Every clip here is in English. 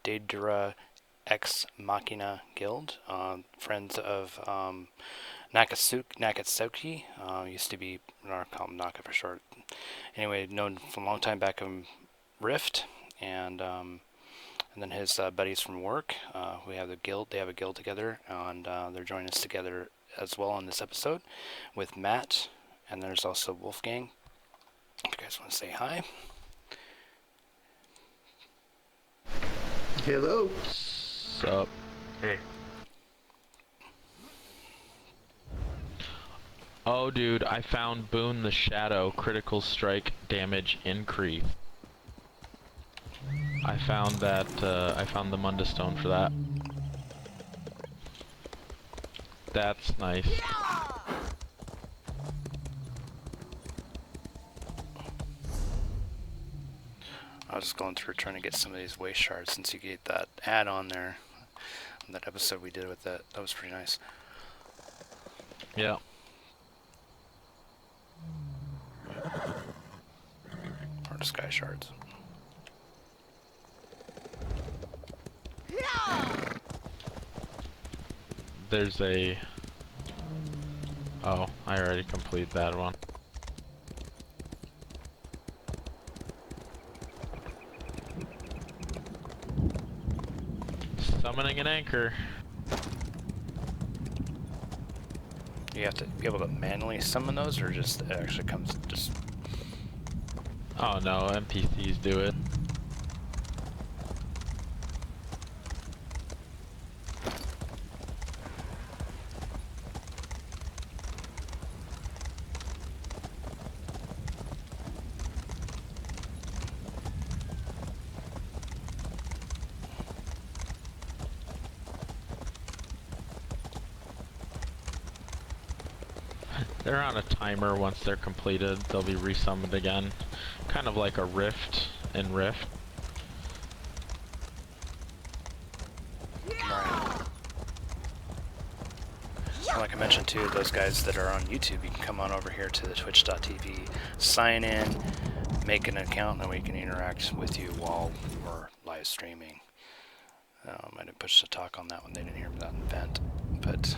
Daedra Ex Machina Guild, friends of Nakatsuki, used to be, or call him Naka for short. Anyway, known from a long time back in Rift, and then his buddies from work. We have the guild. They have a guild together, and they're joining us together as well on this episode with Matt, and there's also Wolfgang. If you guys want to say hi. Hello. Sup? Hey. Oh, dude, I found Boon the Shadow critical strike damage increase. I found that, I found the Munda Stone for that. That's nice. I was just going through trying to get some of these waste shards since you get that ad on there. That episode we did with that was pretty nice. Yeah. Or sky shards. There's a... Oh, I already completed that one. Summoning an anchor. You have to be able to manually summon those, or just it actually comes just... Oh no, NPCs do it. They're on a timer. Once they're completed, they'll be resummoned again. Kind of like a rift in Rift. Right. And like I mentioned too, those guys that are on YouTube, you can come on over here to the twitch.tv, sign in, make an account, and we can interact with you while we're live streaming. I didn't push the talk on that one, they didn't hear me that event, but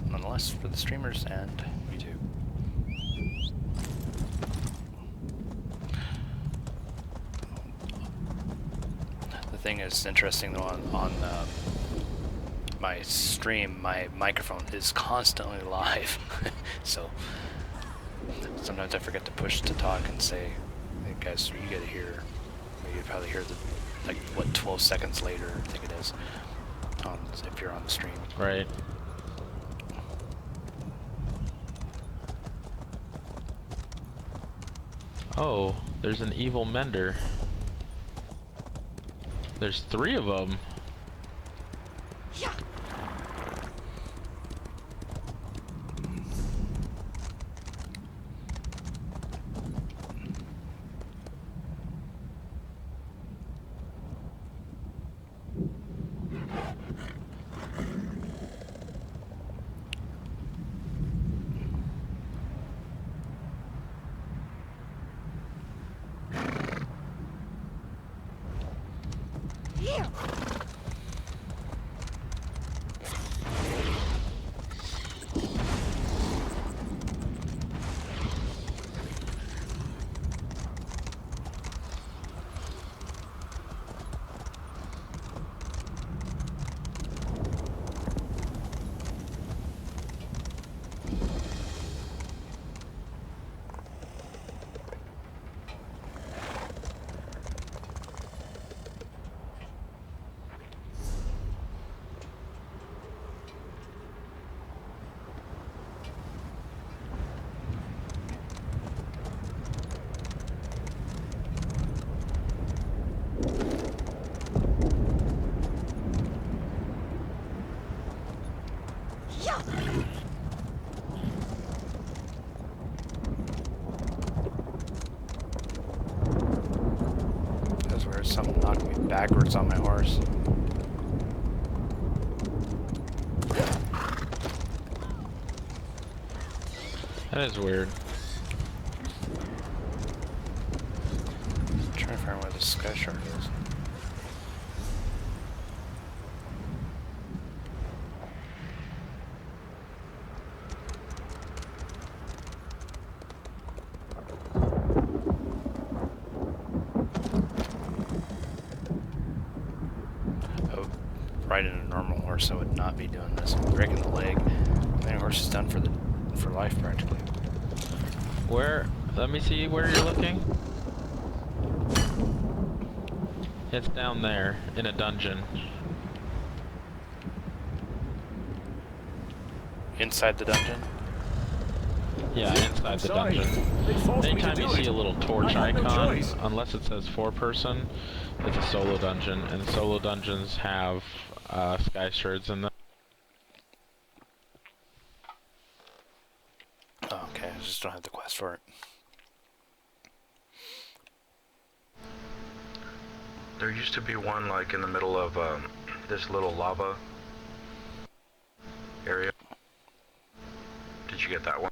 nonetheless, for the streamers and YouTube. The thing is interesting though, on my stream, my microphone is constantly live, so sometimes I forget to push to talk and say, hey guys, you gotta hear, you probably hear the, like, what, 12 seconds later, I think it is, if you're on the stream. Right. Oh, there's an evil mender. There's 3 of them. That's where someone knocked me backwards on my horse. That is weird. I'm trying to find where the sky shard is. riding a normal horse, I would not be doing this. I'm breaking the leg. My horse is done for life practically. Where? Let me see where you're looking. It's down there in a dungeon. Inside the dungeon? Yeah, inside the dungeon. Anytime you see a little torch icon, unless it says 4-person, it's a solo dungeon, and solo dungeons have sky shards in them. Oh, okay, I just don't have the quest for it. There used to be one like in the middle of this little lava area. Did you get that one?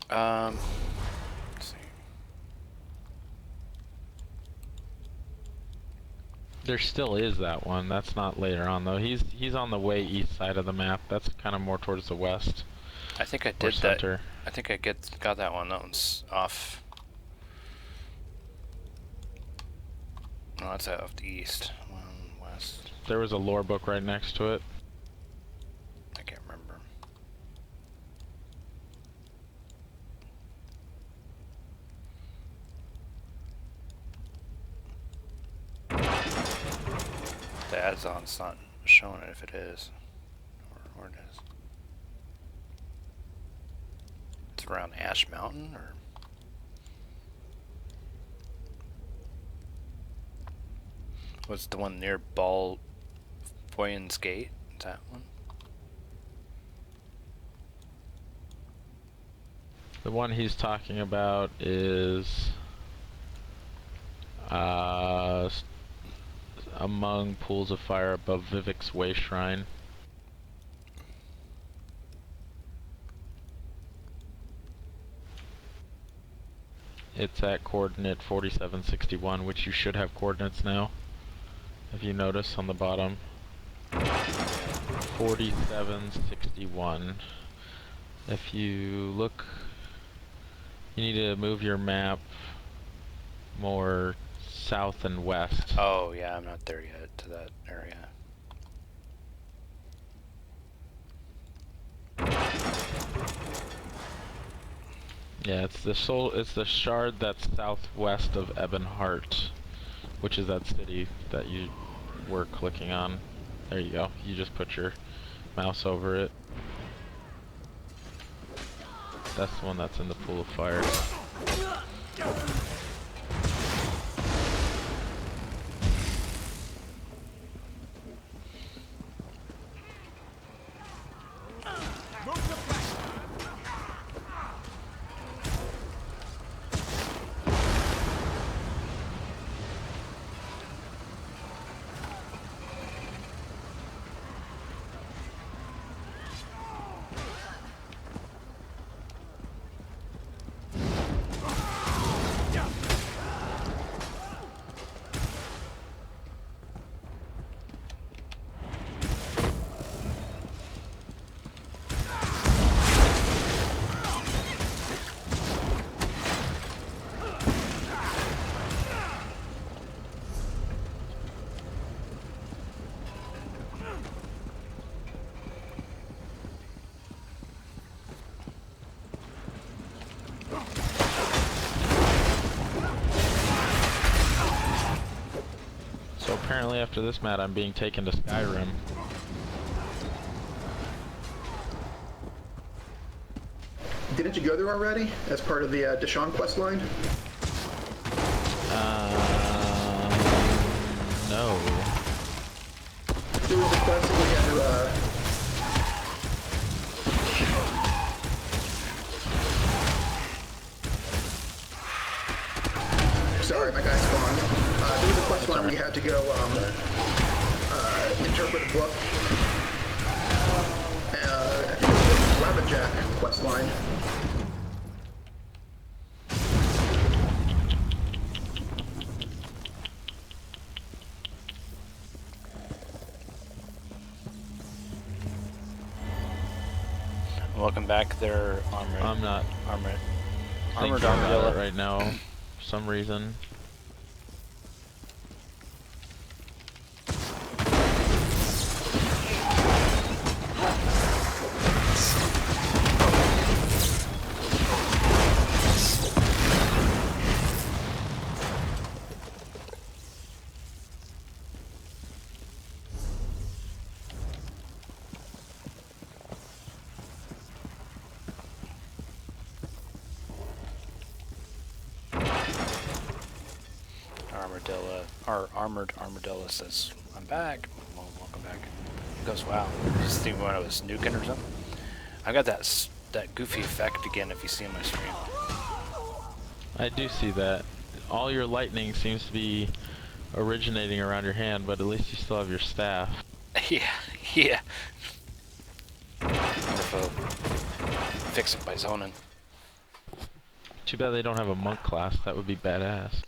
Let's see. There still is that one. That's not later on though. He's on the way east side of the map. That's kind of more towards the west. I think I did that. I think I got that one. That one's off. No, that's out of the east. One west. There was a lore book right next to it. I can't remember. The ad's on. It's not showing it if it is, or it is. It's around Ash Mountain, or. What's the one near Boyan's Gate? Is that one? The one he's talking about is among pools of fire above Vivek's Way Shrine. It's at coordinate 4761, which you should have coordinates now. If you notice on the bottom. 4761. If you look, you need to move your map more south and west. Oh yeah, I'm not there yet to that area. Yeah, it's the shard that's southwest of Ebonheart, which is that city that you were clicking on. There you go. You just put your mouse over it. That's the one that's in the pool of fire. So apparently after this mat I'm being taken to Skyrim. Didn't you go there already as part of the Deshaun quest line? No. There was a quest that we had to, sorry, my guy spawned. There was a quest line where you had to go interpret a book. I think it was the Rabbitjack quest line. Welcome back there, Armored. I'm not Armored thinking about Armadillo. it right now for some reason. armored armadillo says, "I'm back. Well, welcome back." He goes, "Wow, just think when I was nuking or something." I got that goofy effect again. If you see on my stream. I do see that. All your lightning seems to be originating around your hand, but at least you still have your staff. Yeah, yeah. Wonderful. Fix it by zoning. Too bad they don't have a monk class. That would be badass.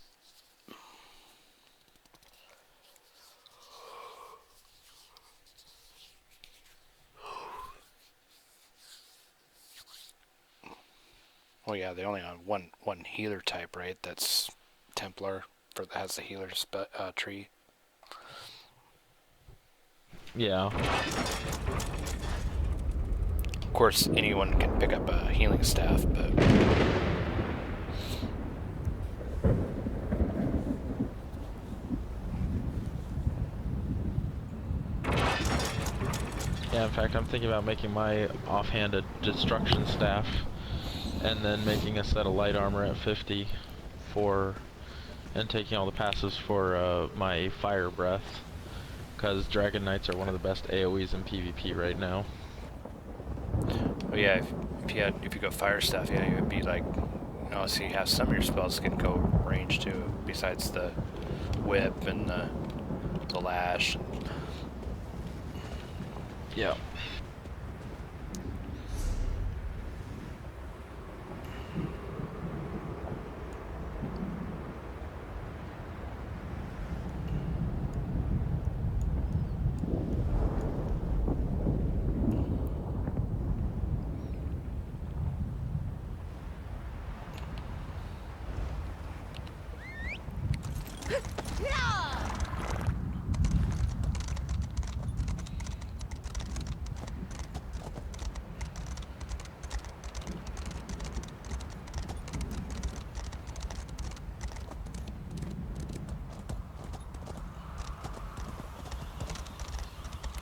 Well, yeah, they only on one healer type, right? That's Templar, that has the healer tree. Yeah. Of course, anyone can pick up a healing staff, but Yeah, in fact, I'm thinking about making my offhanded destruction staff, and then making a set of light armor at 50 and taking all the passives for my fire breath, because Dragon Knights are one of the best AoEs in PvP right now. oh yeah, if you go fire stuff, yeah, it would be like, so you have some of your spells can go range too, besides the whip and the lash. Yeah.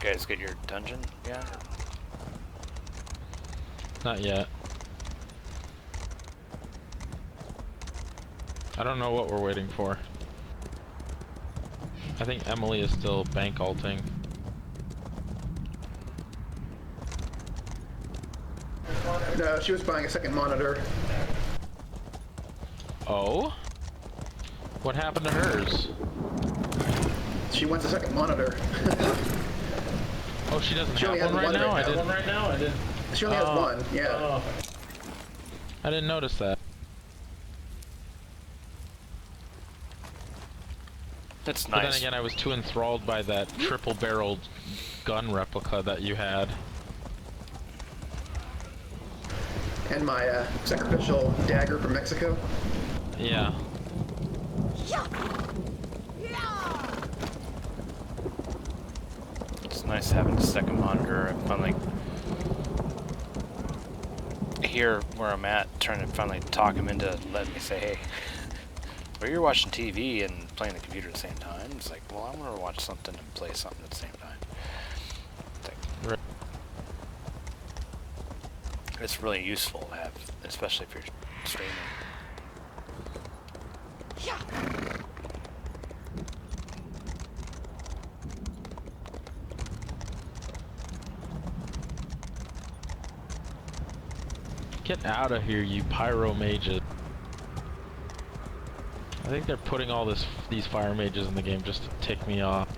You guys get your dungeon? Yeah. Not yet. I don't know what we're waiting for. I think Emily is still bank alting. No, she was buying a second monitor. Oh? What happened to hers? She wants a second monitor. Oh, she doesn't She only have has one right now? I didn't. She only has one, yeah. I didn't notice that. That's But nice. then again, I was too enthralled by that triple-barreled gun replica that you had. And my sacrificial dagger from Mexico. Yeah. It's nice having a second monitor. I finally here where I'm at, trying to finally talk him into letting me say, hey, well, you're watching TV and playing the computer at the same time. It's like, well, I want to watch something and play something at the same time. Right. It's really useful to have, especially if you're streaming. Get out of here, you pyro mages. I think they're putting all these fire mages in the game just to tick me off.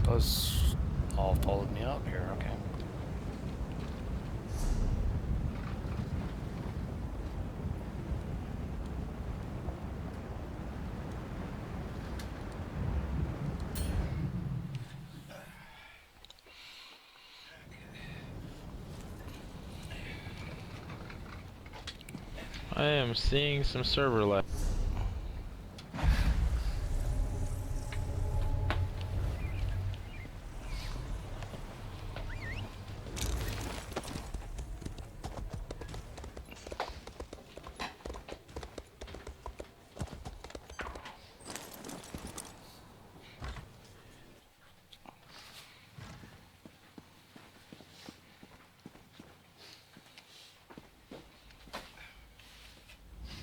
Those all followed me up here, okay. I am seeing some server lag.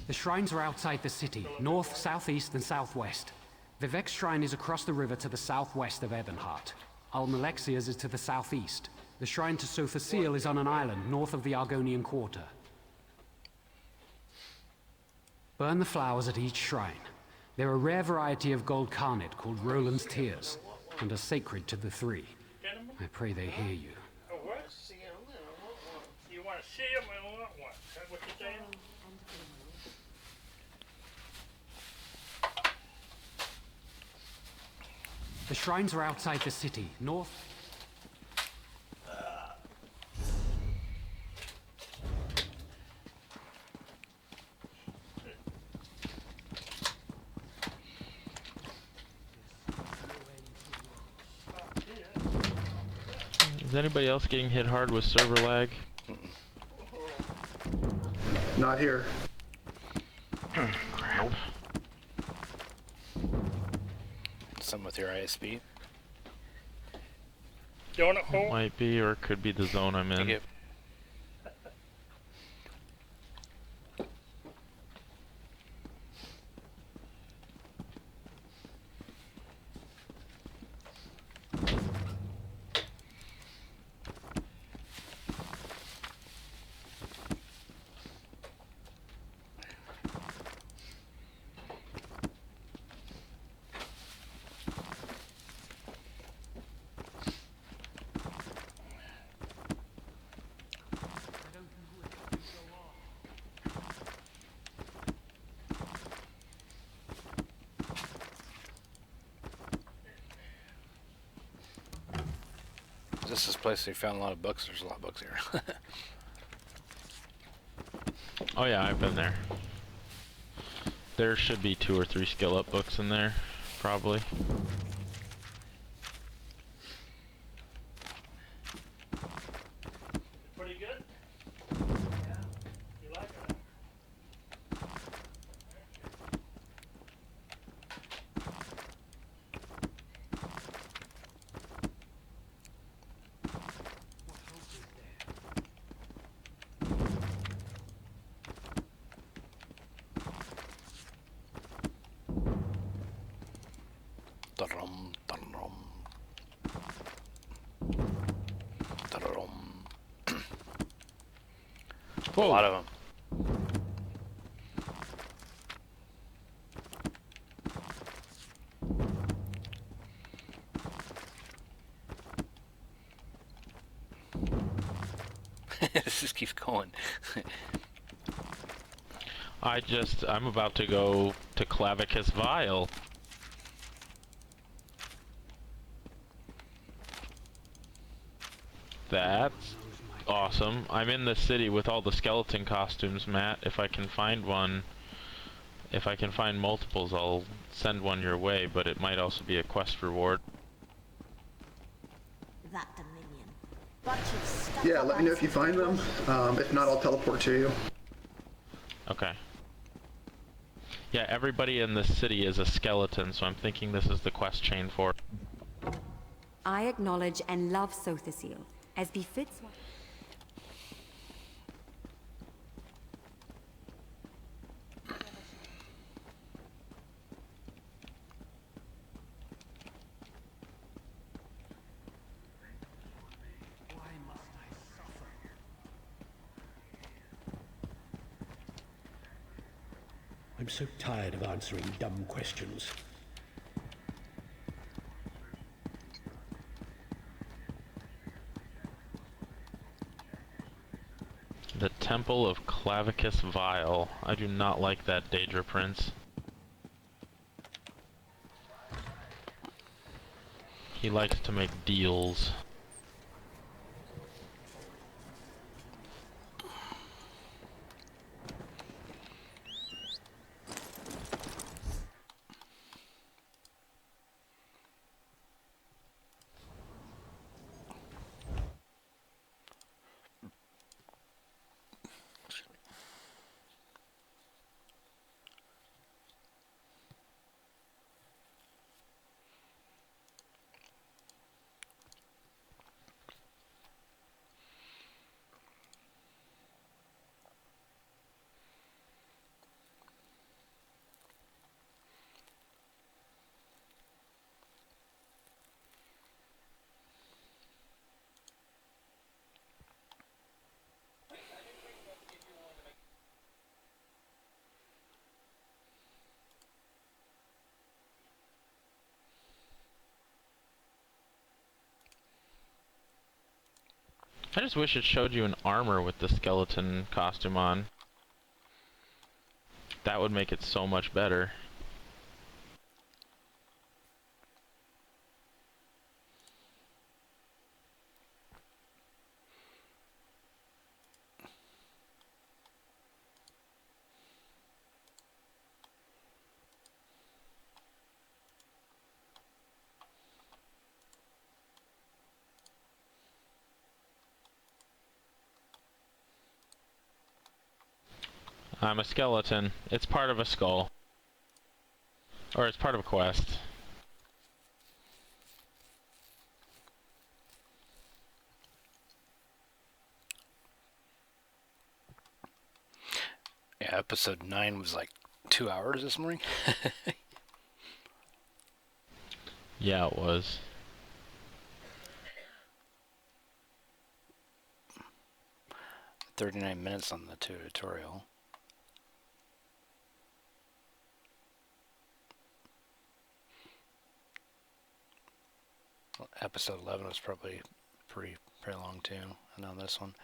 The shrines are outside the city, north, southeast, and southwest. Vivek's shrine is across the river to the southwest of Ebonheart. Almalexia's is to the southeast. The shrine to Sothasil is on an island north of the Argonian Quarter. Burn the flowers at each shrine. They're a rare variety of gold garnet called Roland's Tears, and are sacred to the three. I pray they hear you. Oh, what? You want to see him and want one? Is that what you're saying? The shrines are outside the city, north. Is anybody else getting hit hard with server lag? Not here. Nope. Some with your ISP. Donut hole? Might be, or it could be the zone I'm in. Thank you. This is a place they found a lot of books. There's a lot of books here. Oh yeah, I've been there. There should be 2 or 3 skill up books in there, probably. Pretty good? Yeah. You like it? Dum, dum, dum. Dum. A Whoa. lot of them. This just keeps going. I'm about to go to Clavicus Vile. That's awesome. I'm in the city with all the skeleton costumes, Matt. If I can find one, if I can find multiples, I'll send one your way, but it might also be a quest reward. That Dominion. Bunch of stuff. Yeah, let me know if you find them. If not, I'll teleport to you. Okay. Yeah, everybody in this city is a skeleton, so I'm thinking this is the quest chain for it. I acknowledge and love Sothasil, as befits one. I'm so tired of answering dumb questions. The Temple of Clavicus Vile. I do not like that Daedra Prince. He likes to make deals. I just wish it showed you an armor with the skeleton costume on. That would make it so much better. I'm a skeleton. It's part of a skull. Or it's part of a quest. Yeah, episode 9 was like 2 hours this morning. Yeah, it was. $39 on the tutorial. Well, episode 11 was probably pretty long too, and on this one.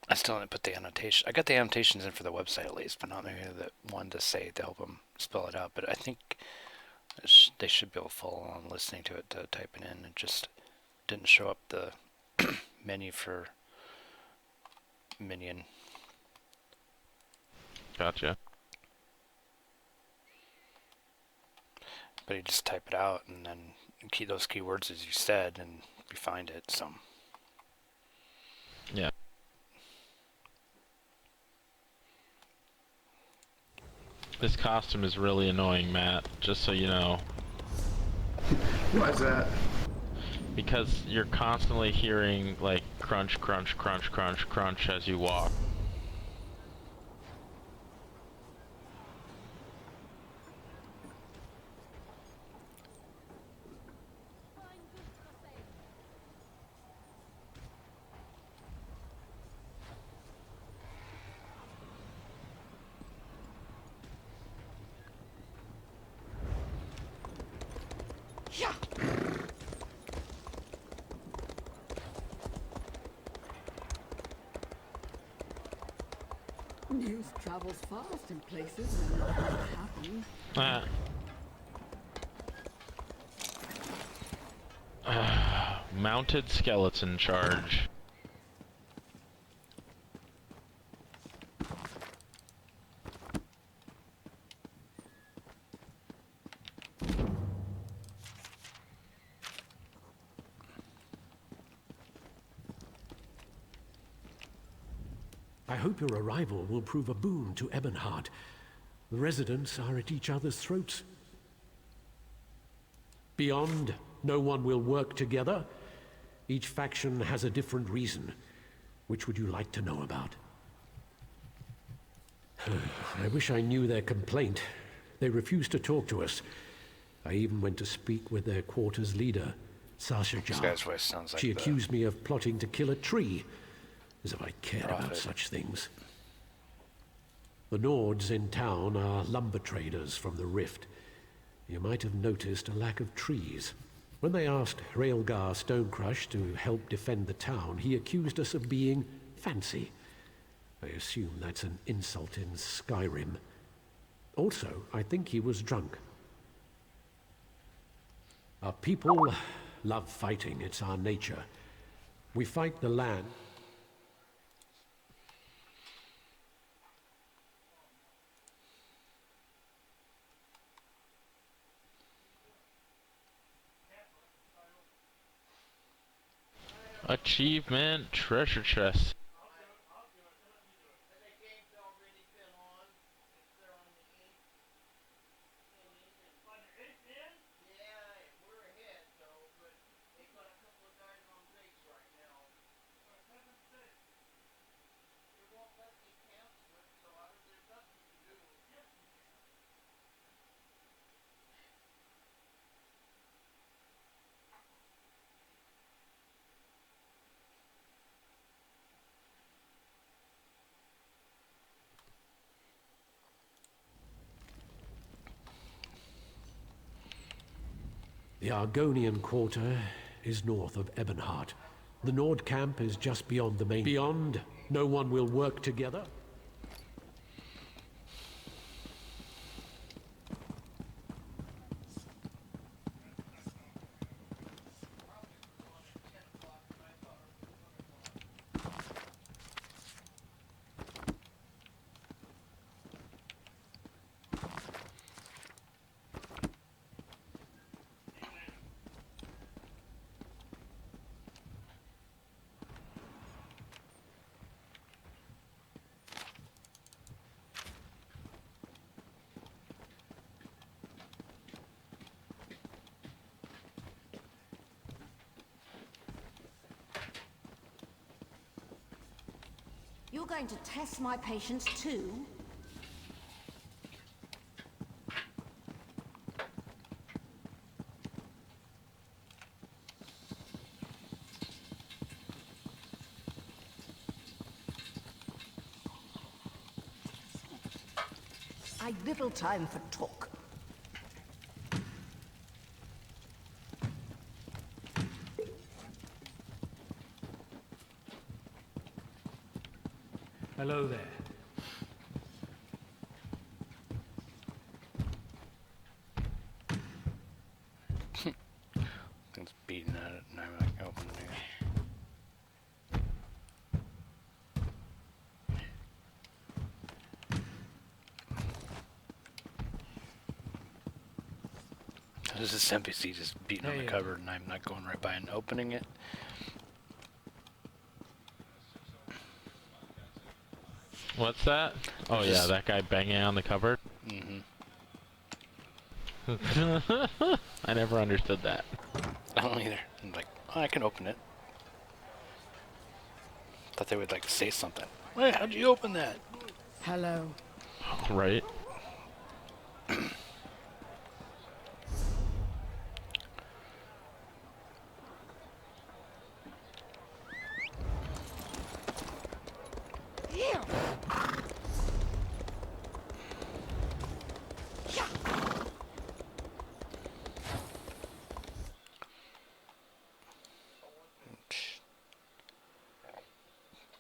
I still didn't put the annotation. I got the annotations in for the website at least, but not maybe the one to say to help them spell it out. But I think they should be able to follow along listening to it to type it in. It just didn't show up the menu for Minion. Gotcha. But you just type it out and then key those keywords as you said, and you find it. So Yeah. This costume is really annoying, Matt, just so you know. Why is that? Because you're constantly hearing, like, crunch, crunch, crunch, crunch, crunch as you walk. News travels fast in places where nothing happens. Mounted skeleton charge. I hope your arrival will prove a boon to Ebonheart. The residents are at each other's throats. Beyond, no one will work together. Each faction has a different reason. Which would you like to know about? I wish I knew their complaint. They refused to talk to us. I even went to speak with their quarters leader, Sasha this guy's voice sounds like She accused me of plotting to kill a tree, as if I cared about Prophet. such things. The Nords in town are lumber traders from the Rift. You might have noticed a lack of trees. When they asked Raelgar Stonecrush to help defend the town, he accused us of being fancy. I assume that's an insult in Skyrim. Also, I think he was drunk. Our people love fighting. It's our nature. We fight the land. Achievement treasure chest. The Argonian quarter is north of Ebonheart. The Nord camp is just beyond the main. Beyond, no one will work together. You're going to test my patience too? I've little time for talk. Hello there. Thing's beating at it, and I'm like opening it. There's this NPC just beating on the cupboard, and I'm not going right by and opening it. What's that? Oh yeah, that guy banging on the cupboard. Mm-hmm. I never understood that. I don't either. I'm like, oh, I can open it. Thought they would like say something. Hey, how'd you open that? Hello. Right.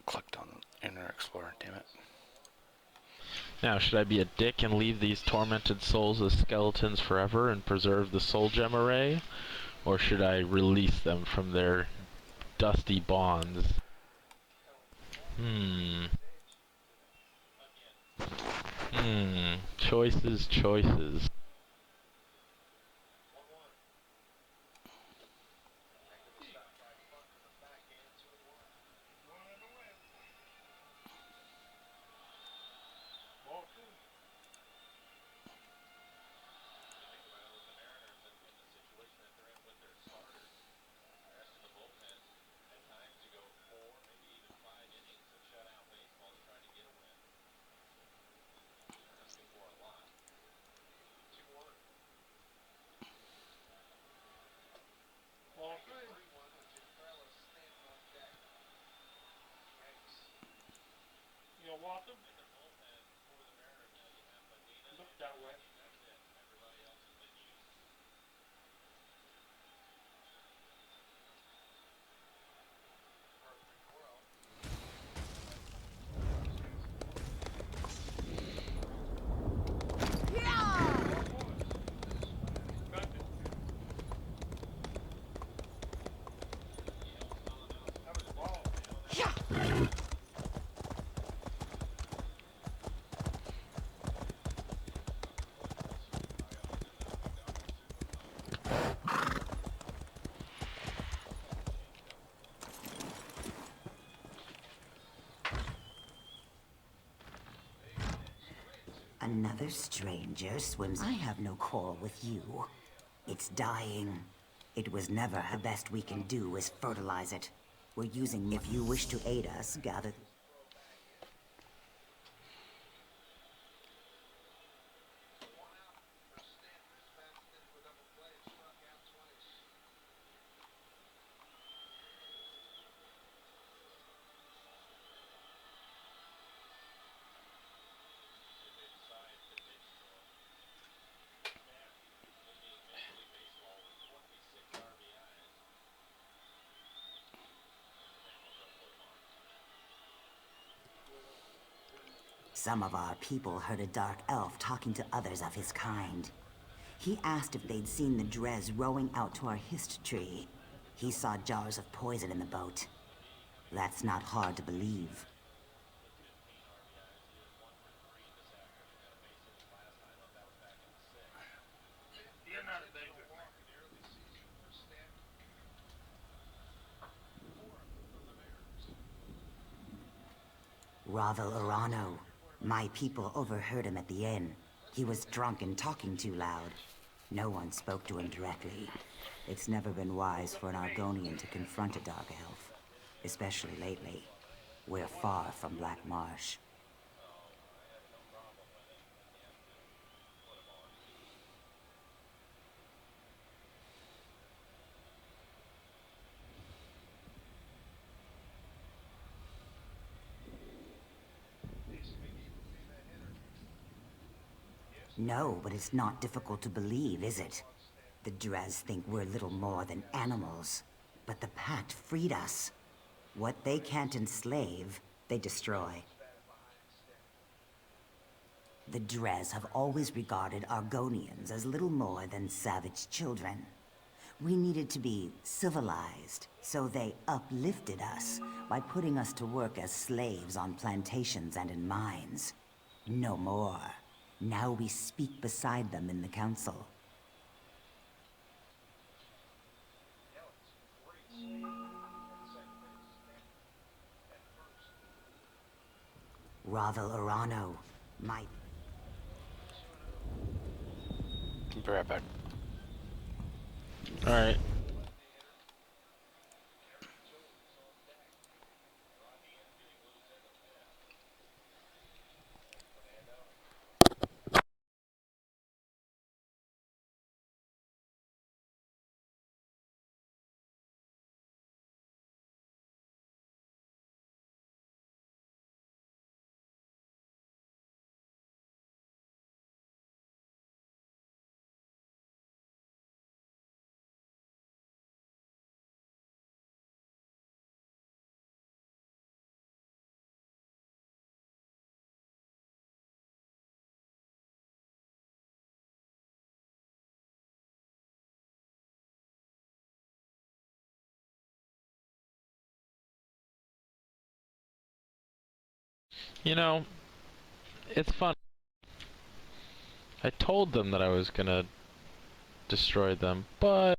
Clicked on Inner Explorer, damn it. Now, should I be a dick and leave these tormented souls as skeletons forever and preserve the soul gem array? Or should I release them from their dusty bonds? Choices, choices. You know, Walter? Look that way. Another stranger swims. I have no quarrel with you. It's dying. It was never the best we can do is fertilize it. We're using. If you wish to aid us, gather. Some of our people heard a dark elf talking to others of his kind. He asked if they'd seen the Drez rowing out to our hist tree. He saw jars of poison in the boat. That's not hard to believe. Ravel Urano. My people overheard him at the inn. He was drunk and talking too loud. No one spoke to him directly. It's never been wise for an Argonian to confront a dark elf. Especially lately. We're far from Black Marsh. No, but it's not difficult to believe, is it? The Drez think we're little more than animals. But the Pact freed us. What they can't enslave, they destroy. The Drez have always regarded Argonians as little more than savage children. We needed to be civilized, so they uplifted us by putting us to work as slaves on plantations and in mines. No more. Now we speak beside them in the council. Ravel Urano, my... Be right back. Alright. You know, it's fun. I told them that I was gonna destroy them, but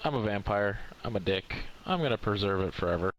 I'm a vampire. I'm a dick. I'm gonna preserve it forever.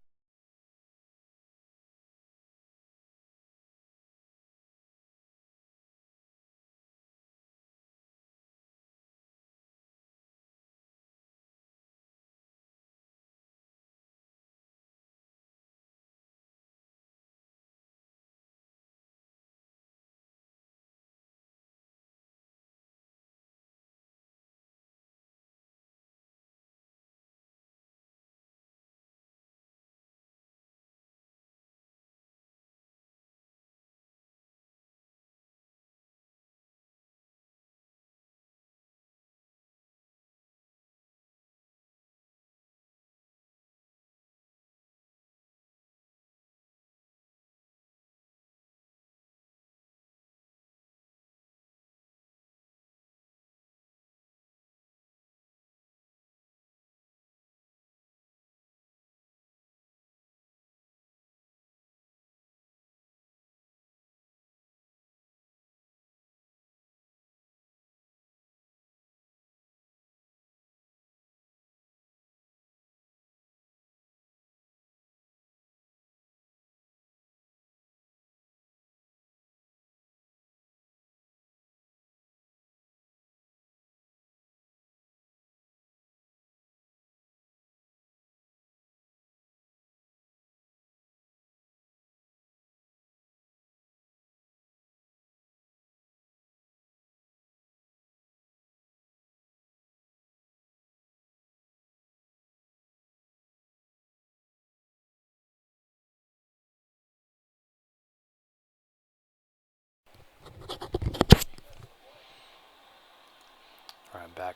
Alright, I'm back.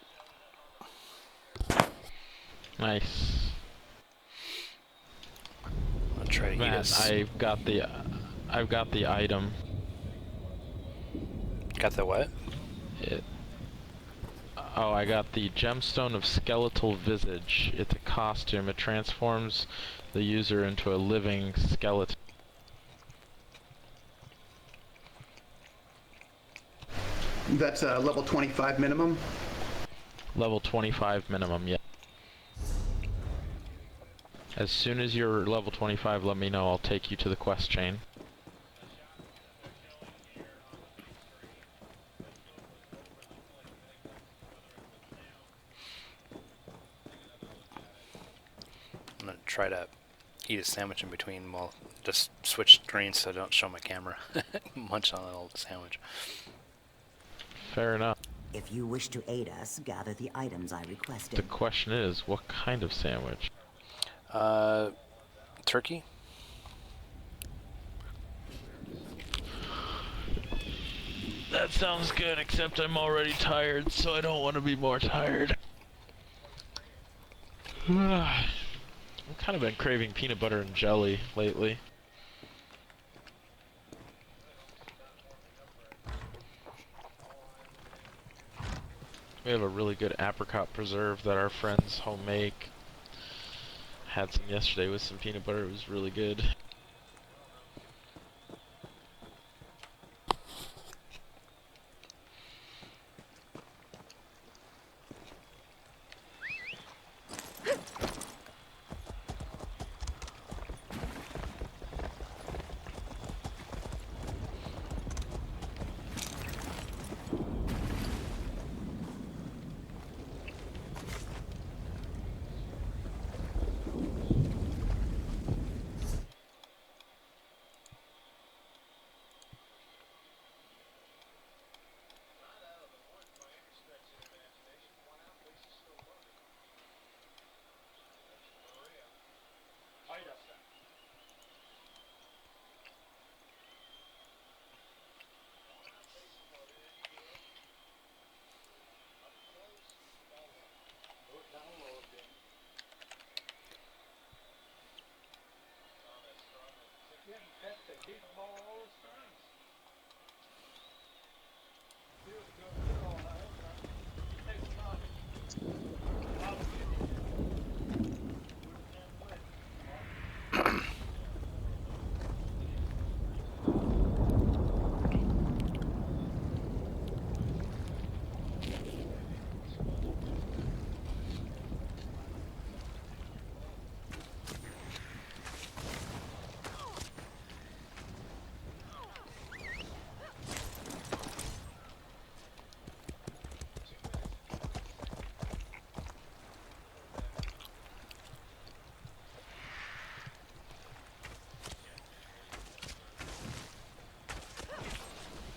Nice. I'm gonna try to eat Man, us. I've got the item. Got the what? Oh, I got the Gemstone of Skeletal Visage. It's a costume. It transforms the user into a living skeleton. That's level 25 minimum. Level 25 minimum, yeah. As soon as you're level 25, let me know. I'll take you to the quest chain. I'm gonna try to eat a sandwich in between. Well, just switch screens so I don't show my camera. Munch on an old sandwich. Fair enough. If you wish to aid us, gather the items I requested. The question is, what kind of sandwich? Turkey? That sounds good, except I'm already tired, so I don't want to be more tired. I've kind of been craving peanut butter and jelly lately. We have a really good apricot preserve that our friends home make. Had some yesterday with some peanut butter. It was really good.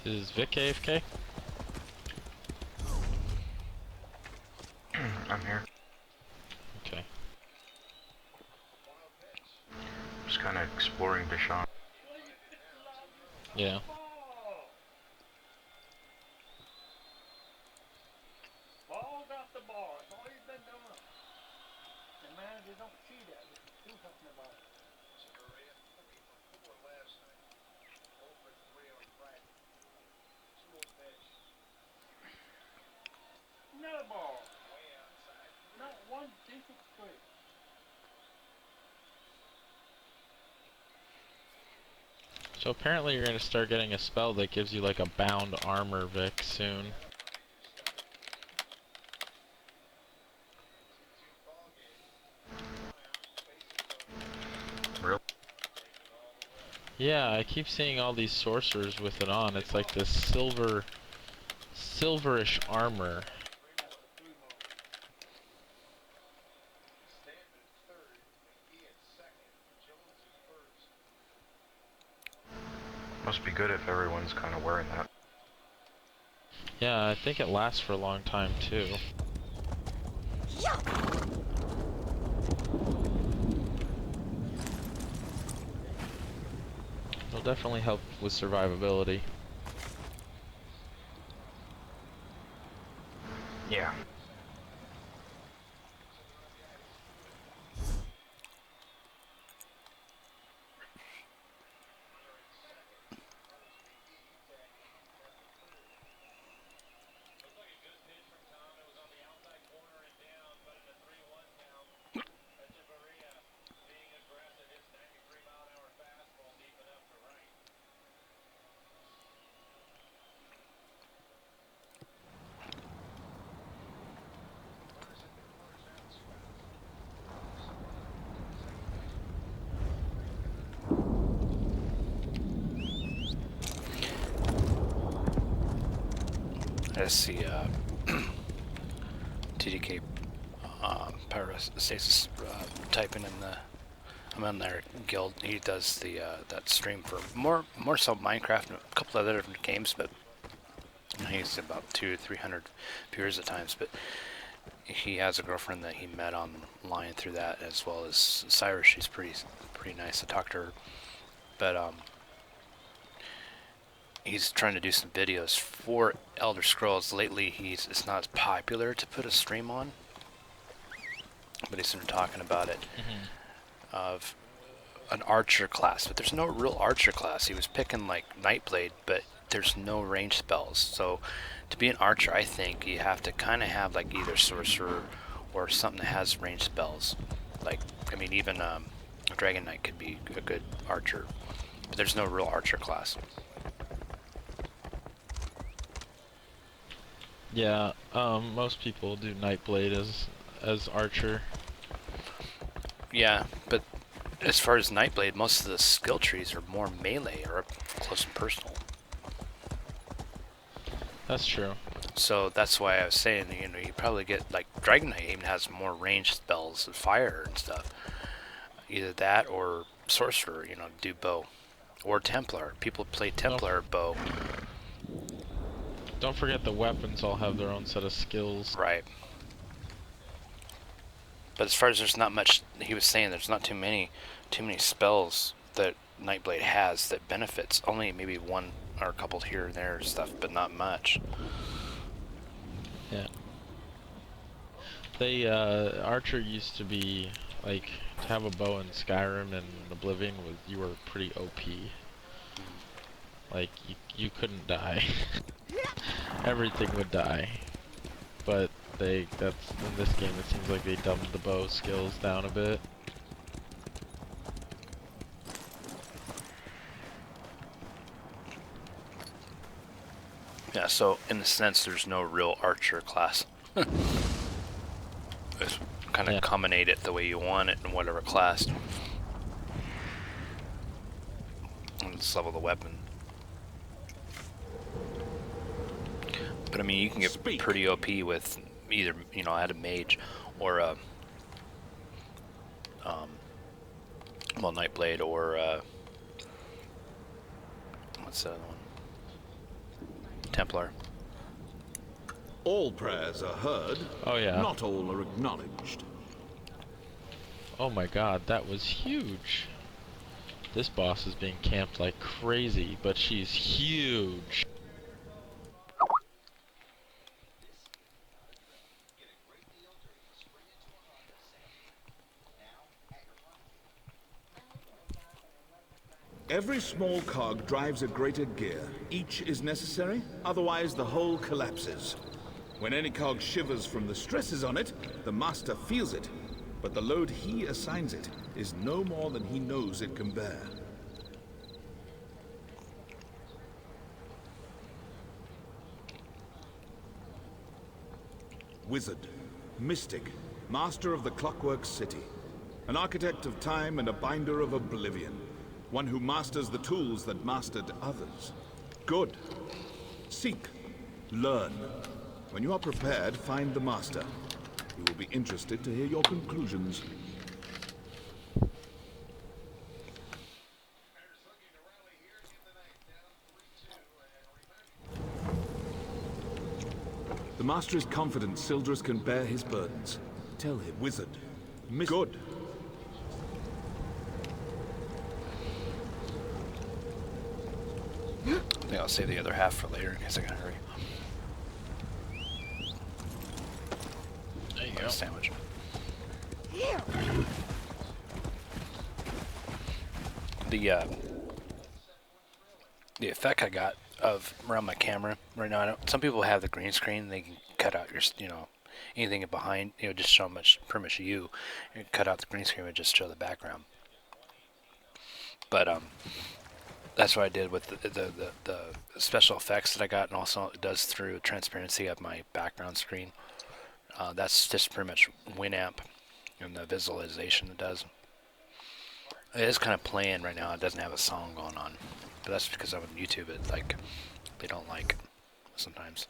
Is Vic AFK? I'm here. Okay. Just kind of exploring Deshaun. Yeah. Ball got the ball. That's all he's been doing. The manager don't see that. Do something about it. Another ball. Not one decent straight. So apparently you're going to start getting a spell that gives you like a bound armor, Vic, soon. Really? Yeah, I keep seeing all these sorcerers with it on. It's like this silverish armor. Must be good if everyone's kind of wearing that. Yeah, I think it lasts for a long time too. It'll definitely help with survivability. Yeah. I see TDK Parastasis typing in the. I'm on their guild. He does the that stream for more so Minecraft and a couple other different games, but he's about 200-300 viewers at times. But he has a girlfriend that he met online through that, as well as Cyrus. She's pretty nice to talk to her. But he's trying to do some videos for Elder Scrolls. Lately, it's not as popular to put a stream on, but he's been talking about it. Of an archer class, but there's no real archer class. He was picking like Nightblade, but there's no range spells. So to be an archer, I think you have to kind of have like either sorcerer or something that has range spells. Like, I mean, even a Dragon Knight could be a good archer, but there's no real archer class. Yeah, most people do Nightblade as archer. Yeah, but as far as Nightblade, most of the skill trees are more melee or up close and personal. That's true. So that's why I was saying, you know, you probably get, like, Dragon Knight even has more ranged spells of fire and stuff. Either that or Sorcerer, you know, do bow. Or Templar. People play Templar bow. Don't forget the weapons all have their own set of skills. Right. But as far as there's not much, he was saying there's not too many spells that Nightblade has that benefits. Only maybe one or a couple here and there stuff, but not much. Yeah. They archer used to be like to have a bow in Skyrim and Oblivion was you were pretty OP. Like you couldn't die. Everything would die. But that's in this game it seems like they dumbed the bow skills down a bit. Yeah, so in a sense there's no real archer class. Just kind of combinate it the way you want it in whatever class. And just level the weapon. But I mean, you can get pretty OP with either, you know, add a mage or a well, Nightblade or what's the other one? Templar. All prayers are heard. Oh yeah. Not all are acknowledged. Oh my god, that was huge. This boss is being camped like crazy, but she's huge. Every small cog drives a greater gear. Each is necessary, otherwise the whole collapses. When any cog shivers from the stresses on it, the master feels it, but the load he assigns it is no more than he knows it can bear. Wizard, mystic, master of the Clockwork City, an architect of time and a binder of oblivion. One who masters the tools that mastered others. Good. Seek. Learn. When you are prepared, find the master. He will be interested to hear your conclusions. The master is confident Sildris can bear his burdens. Tell him, wizard. Good. I think I'll save the other half for later in case I gotta hurry. There you go. Sandwich. The effect I got of around my camera right now, some people have the green screen. They can cut out your, you know, anything behind, you know, just show pretty much you. You cut out the green screen and just show the background. But that's what I did with the special effects that I got, and also it does through transparency of my background screen. That's just pretty much Winamp and the visualization it does. It is kind of playing right now. It doesn't have a song going on, but that's because on YouTube it they don't like it sometimes.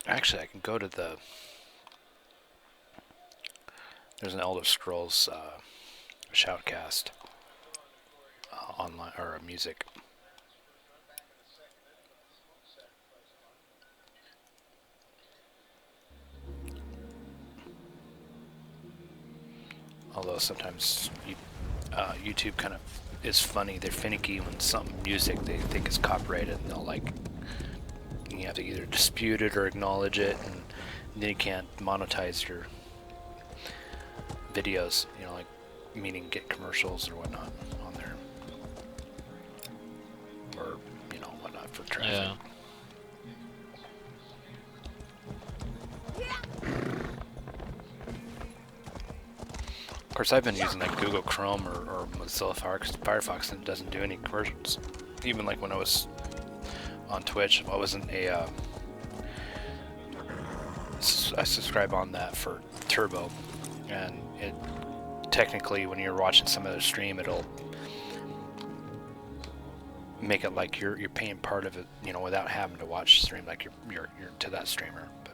Actually, I can go to the... There's an Elder Scrolls shoutcast online, or music. Although sometimes YouTube kind of is funny. They're finicky when some music they think is copyrighted, and they'll like, you have to either dispute it or acknowledge it, and then you can't monetize your videos, you know, like, meaning get commercials or whatnot on there, or, you know, whatnot for traffic. Yeah. Of course, I've been using like Google Chrome or Mozilla Firefox, and it doesn't do any commercials. Even like when I was on Twitch, I wasn't a... I subscribe on that for Turbo, and it technically, when you're watching some other stream, it'll make it like you're paying part of it, you know, without having to watch the stream, like you're to that streamer. But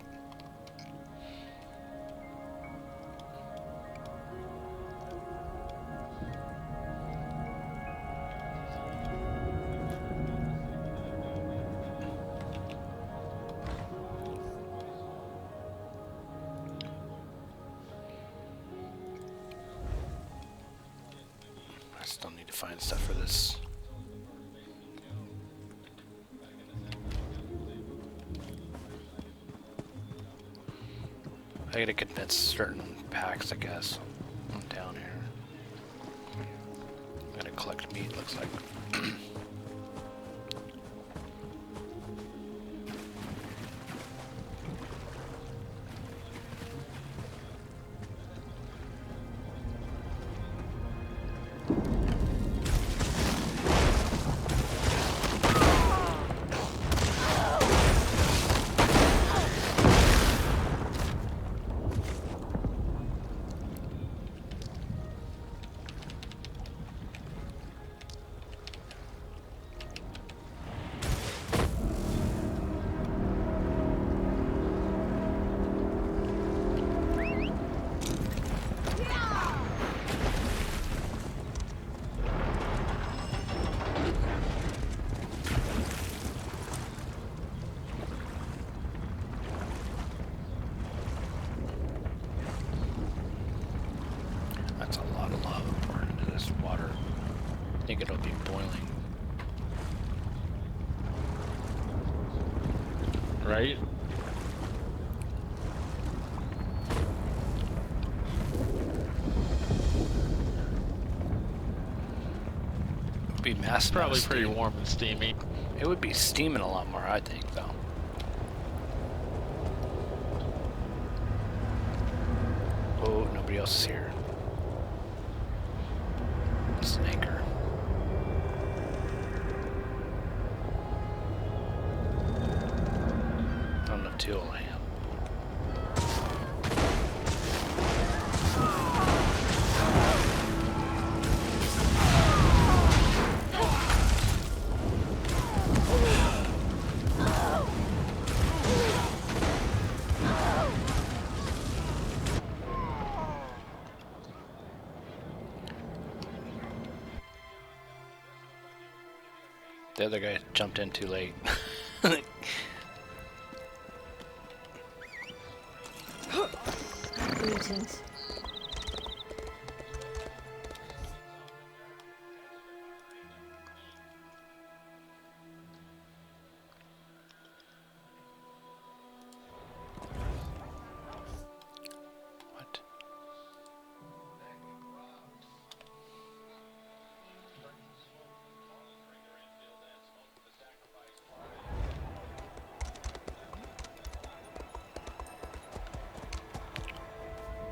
I still need to find stuff for this. I gotta convince certain packs, I guess. I'm down here. I'm gonna collect meat, looks like. That's a lot of lava poured into this water. I think it'll be boiling. Right? It would be massive. Probably pretty warm and steamy. It would be steaming a lot more, I think, though. Oh, nobody else is here. It's an anchor. I don't know too old I am. The other guy jumped in too late. Greetings. What?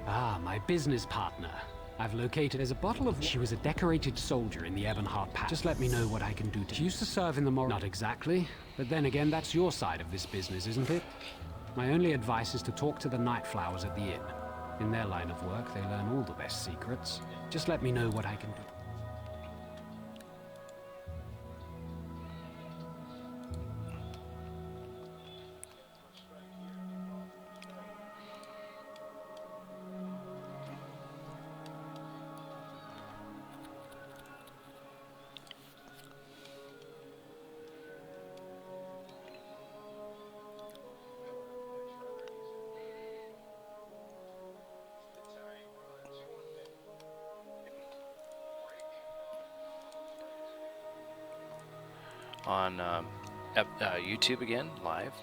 Ah, my business partner. I've located as a bottle of... She was a decorated soldier in the Ebonheart Pact. Just let me know what I can do to... She used to serve in the Not exactly. But then again, that's your side of this business, isn't it? My only advice is to talk to the night flowers at the inn. In their line of work, they learn all the best secrets. Just let me know what I can do. on YouTube again, live.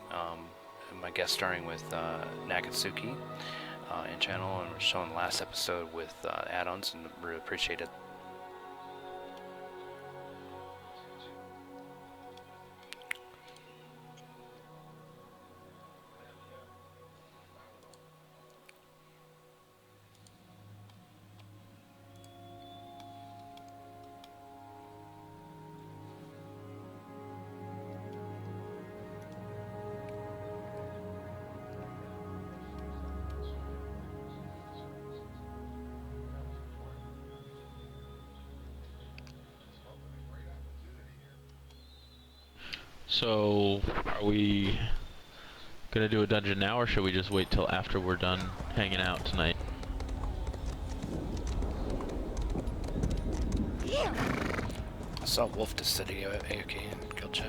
My guest starring with Nakatsuki in channel, and we're showing the last episode with add-ons, and really appreciate it. So, are we gonna do a dungeon now, or should we just wait till after we're done hanging out tonight? I saw Wolf to City AOK in Guild Chat.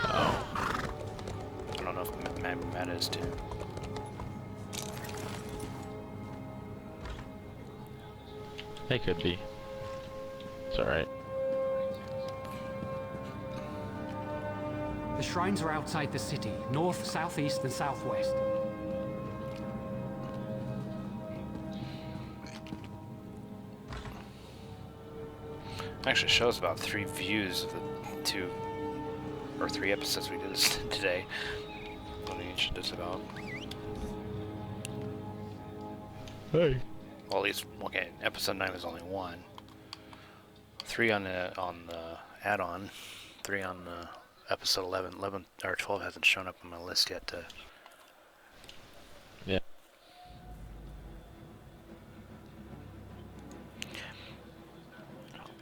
Oh. I don't know if Matt is too. They could be. It's alright. The shrines are outside the city, north, southeast, and southwest. Actually shows about 3 views of the 2 or 3 episodes we did today. What each is about. Hey. Well, at least, okay, episode 9 was only 1. 3 on the add-on. 3 on the episode 11. 11 or 12 hasn't shown up on my list yet. Yeah.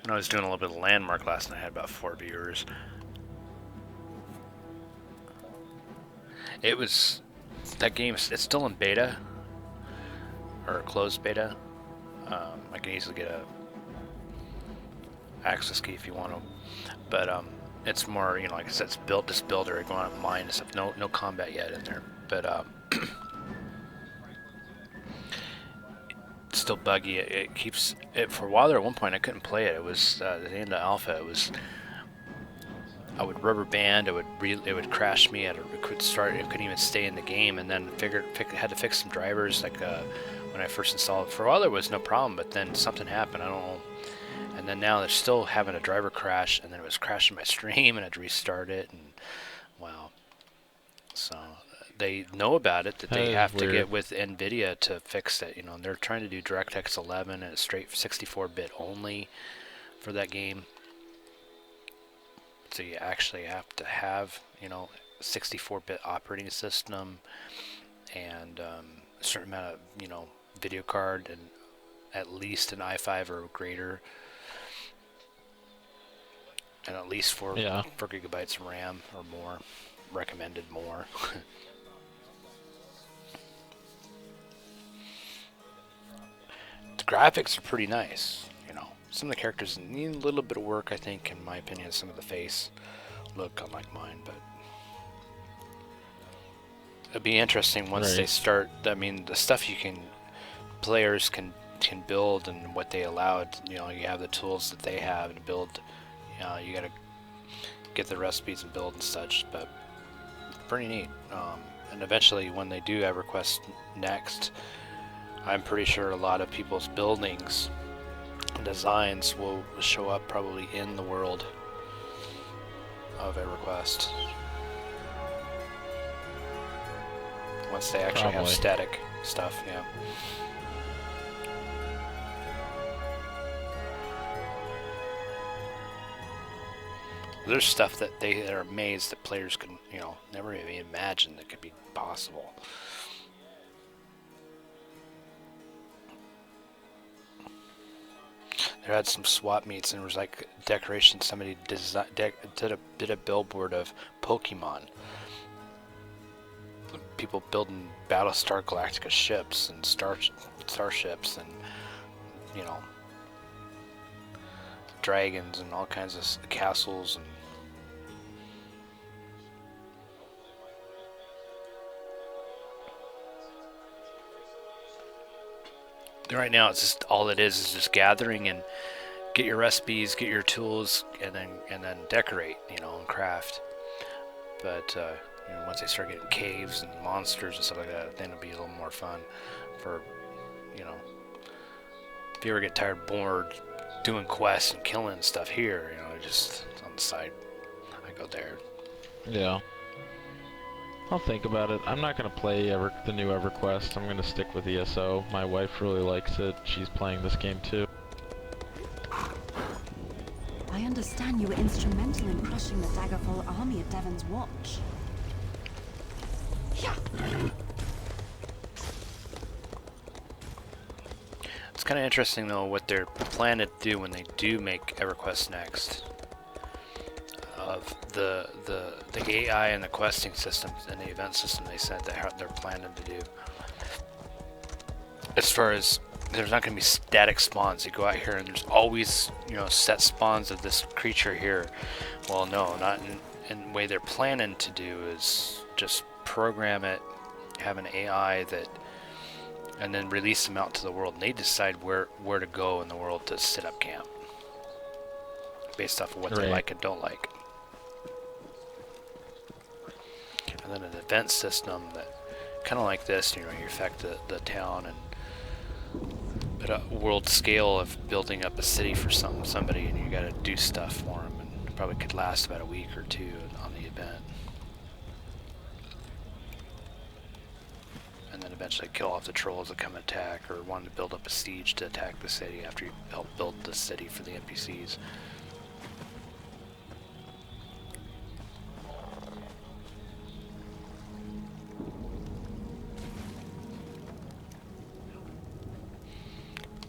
When I was doing a little bit of Landmark last night, I had about 4 viewers. It was, that game, it's still in beta, or closed beta. I can easily get a access key if you want to, but it's more, you know, like I said, it's built, this builder, going on mine and stuff. No combat yet in there, but it's still buggy. It keeps it for a while there. At one point, I couldn't play it. It was at the end of alpha. It was, I would rubber band. It would crash me. It couldn't even stay in the game. And then had to fix some drivers. Like when I first installed it, for a while there was no problem. But then something happened. I don't know. And then now they're still having a driver crash. And then it was crashing my stream, and I'd restart it. And wow. So they know about it, that they have to get with NVIDIA to fix it. You know, and they're trying to do DirectX 11 and it's straight 64-bit only for that game. So you actually have to have, you know, 64-bit operating system and a certain amount of, you know, video card and at least an i5 or greater, and at least 4 gigabytes of RAM or more, recommended more. The graphics are pretty nice, you know. Some of the characters need a little bit of work, I think, in my opinion. Some of the face look unlike mine, but it'd be interesting once they start. I mean, the stuff players can build and what they allowed. You know, you have the tools that they have to build. You know, you gotta get the recipes and build and such, but pretty neat. And eventually, when they do EverQuest next, I'm pretty sure a lot of people's buildings and designs will show up probably in the world of EverQuest once they actually have static stuff. Yeah. There's stuff that they're amazed that players can, you know, never even imagine that could be possible. There had some swap meets, and there was like decoration. Somebody did a billboard of Pokemon. People building Battlestar Galactica ships and starships, and you know, dragons and all kinds of castles and. Right now, it's just all it is just gathering and get your recipes, get your tools, and then decorate, you know, and craft. But you know, once they start getting caves and monsters and stuff like that, then it'll be a little more fun. For, you know, if you ever get tired, bored doing quests and killing stuff here, you know, just on the side, I go there. Yeah. I'll think about it. I'm not gonna play the new EverQuest. I'm gonna stick with ESO. My wife really likes it. She's playing this game too. I understand you were instrumental in crushing the Daggerfall army at Devon's Watch. It's kind of interesting though what they're planning to do when they do make EverQuest next. Of the AI and the questing systems and the event system they said that they're planning to do. As far as there's not going to be static spawns. You go out here and there's always, you know, set spawns of this creature here. Well, no, not in the way they're planning to do is just program it, have an AI that, and then release them out to the world. And they decide where to go in the world to set up camp based off of what they like and don't like. And then an event system that kind of like this, you know, you affect the town and at a world scale of building up a city for somebody, and you got to do stuff for them, and it probably could last about a week or two on the event, and then eventually kill off the trolls that come attack, or want to build up a siege to attack the city after you help build the city for the NPCs.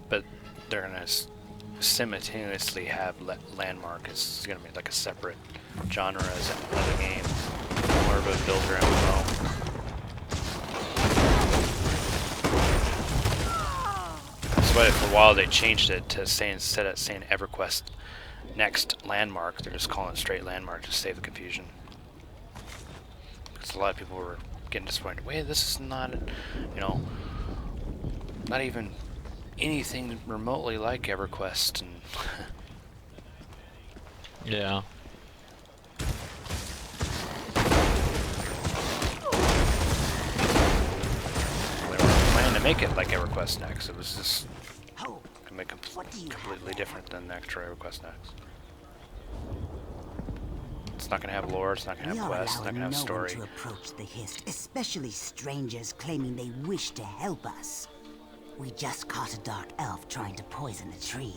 But they're gonna simultaneously have landmark. It's gonna be like a separate genre as another game, more of a builder MMO. That's why for a while they changed it to say, instead of saying EverQuest next landmark, they're just calling it straight landmark to save the confusion. Because a lot of people were getting disappointed. Wait, this is not, you know, not even anything remotely like EverQuest, and yeah. Well, they weren't planning to make it like EverQuest next. It was just gonna make it completely different than the extra EverQuest next. It's not gonna have lore. It's not gonna have quests. It's not gonna have story. To approach the Hist, especially strangers claiming they wish to help us. We just caught a dark elf trying to poison a tree.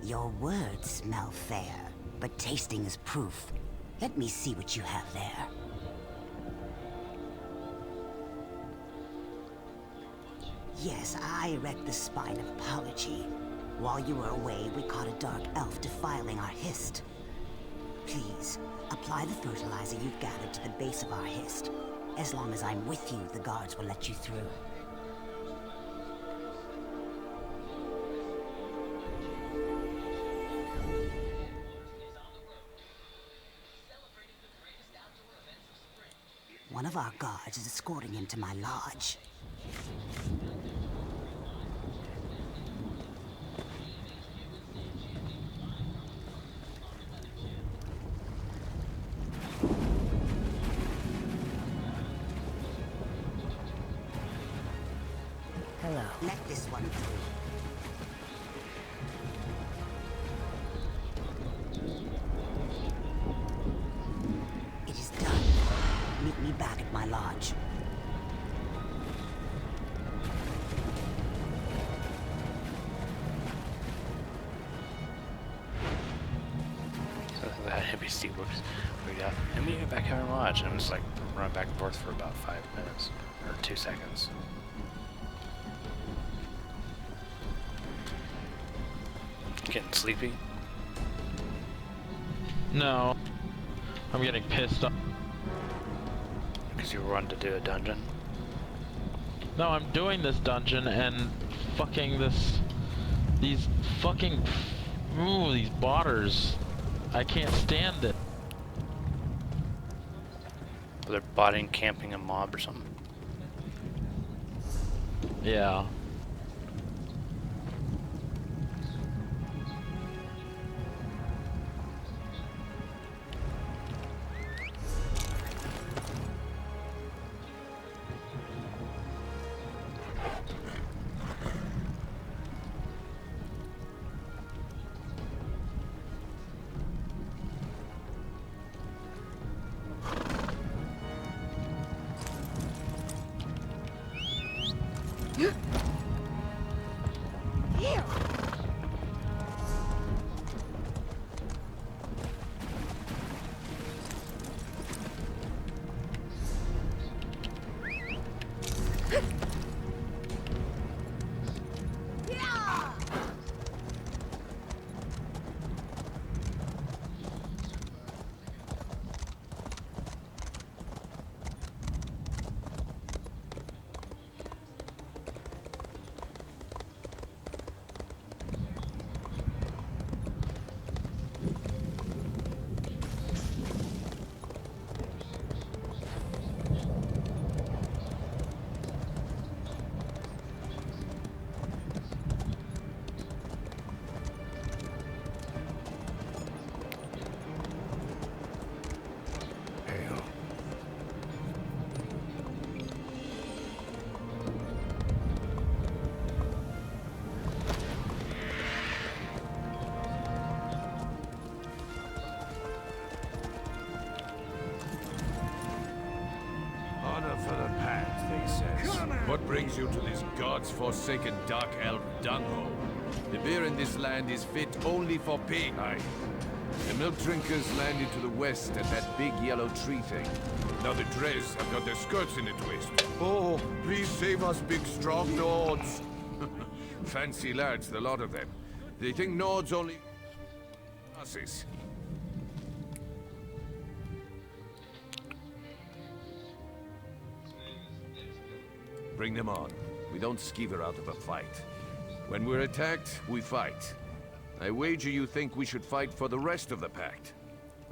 Your words smell fair, but tasting is proof. Let me see what you have there. Yes, I erect the spine of apology. While you were away, we caught a dark elf defiling our Hist. Please, apply the fertilizer you've gathered to the base of our Hist. As long as I'm with you, the guards will let you through. One of our guards is escorting him to my lodge. Hello. Let this one through. It is done. Meet me back at my lodge. So that NPC works. We got me back at our lodge, and I'm just like run back and forth for about 5 minutes or 2 seconds. Getting sleepy? No. I'm getting pissed off. Because you wanted to do a dungeon? No, I'm doing this dungeon and fucking these fucking, these botters. I can't stand it. They're botting camping a mob or something? Yeah. Here! Honor for the pact, they says. What brings you to this god's forsaken dark elf dunghole? The beer in this land is fit only for pig. Aye. The milk drinkers landed to the west at that big yellow tree thing. Now the Dres have got their skirts in a twist. Oh, please save us, big strong Nords. Fancy lads, the lot of them. They think Nords only... asses. Bring them on. We don't skeever out of a fight. When we're attacked, we fight. I wager you think we should fight for the rest of the pact.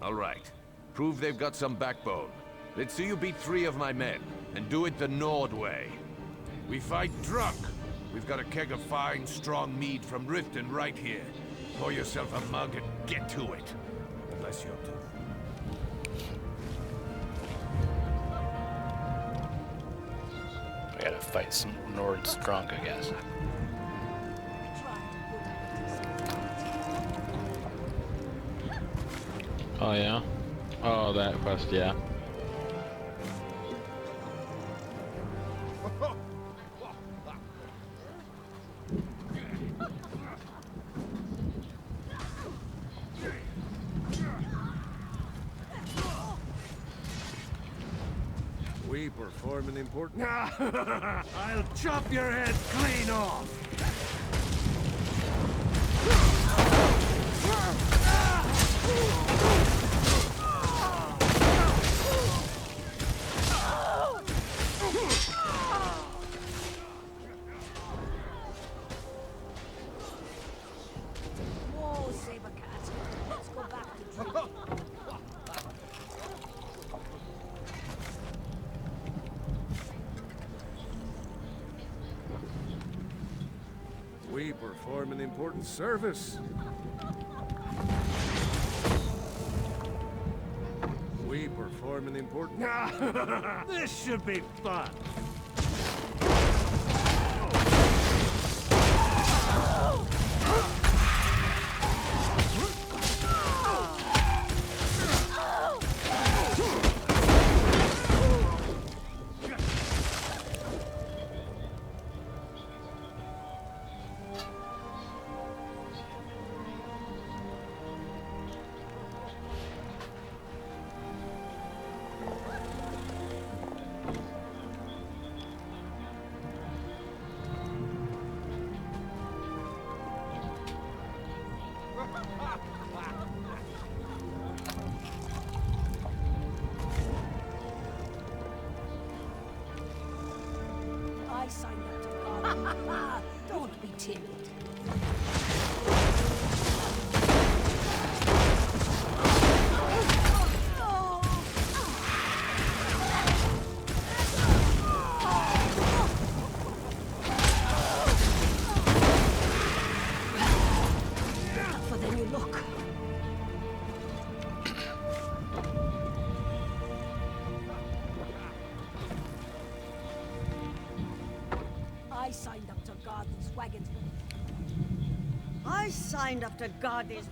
All right. Prove they've got some backbone. Let's see you beat 3 of my men, and do it the Nord way. We fight drunk. We've got a keg of fine, strong mead from Riften right here. Pour yourself a mug and get to it. Bless you too. I gotta fight some Nords drunk, I guess. Oh yeah? Oh, that quest, yeah. We perform an important... I'll chop your head clean off! Whoa, Sabercat. Let's go back to drinking. We perform an important service. We perform an important... This should be fun. I signed up to God. Don't be timid. signed up to guard these.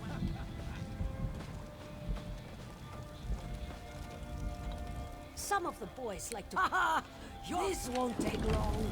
Some of the boys like to. Ha! This won't take long.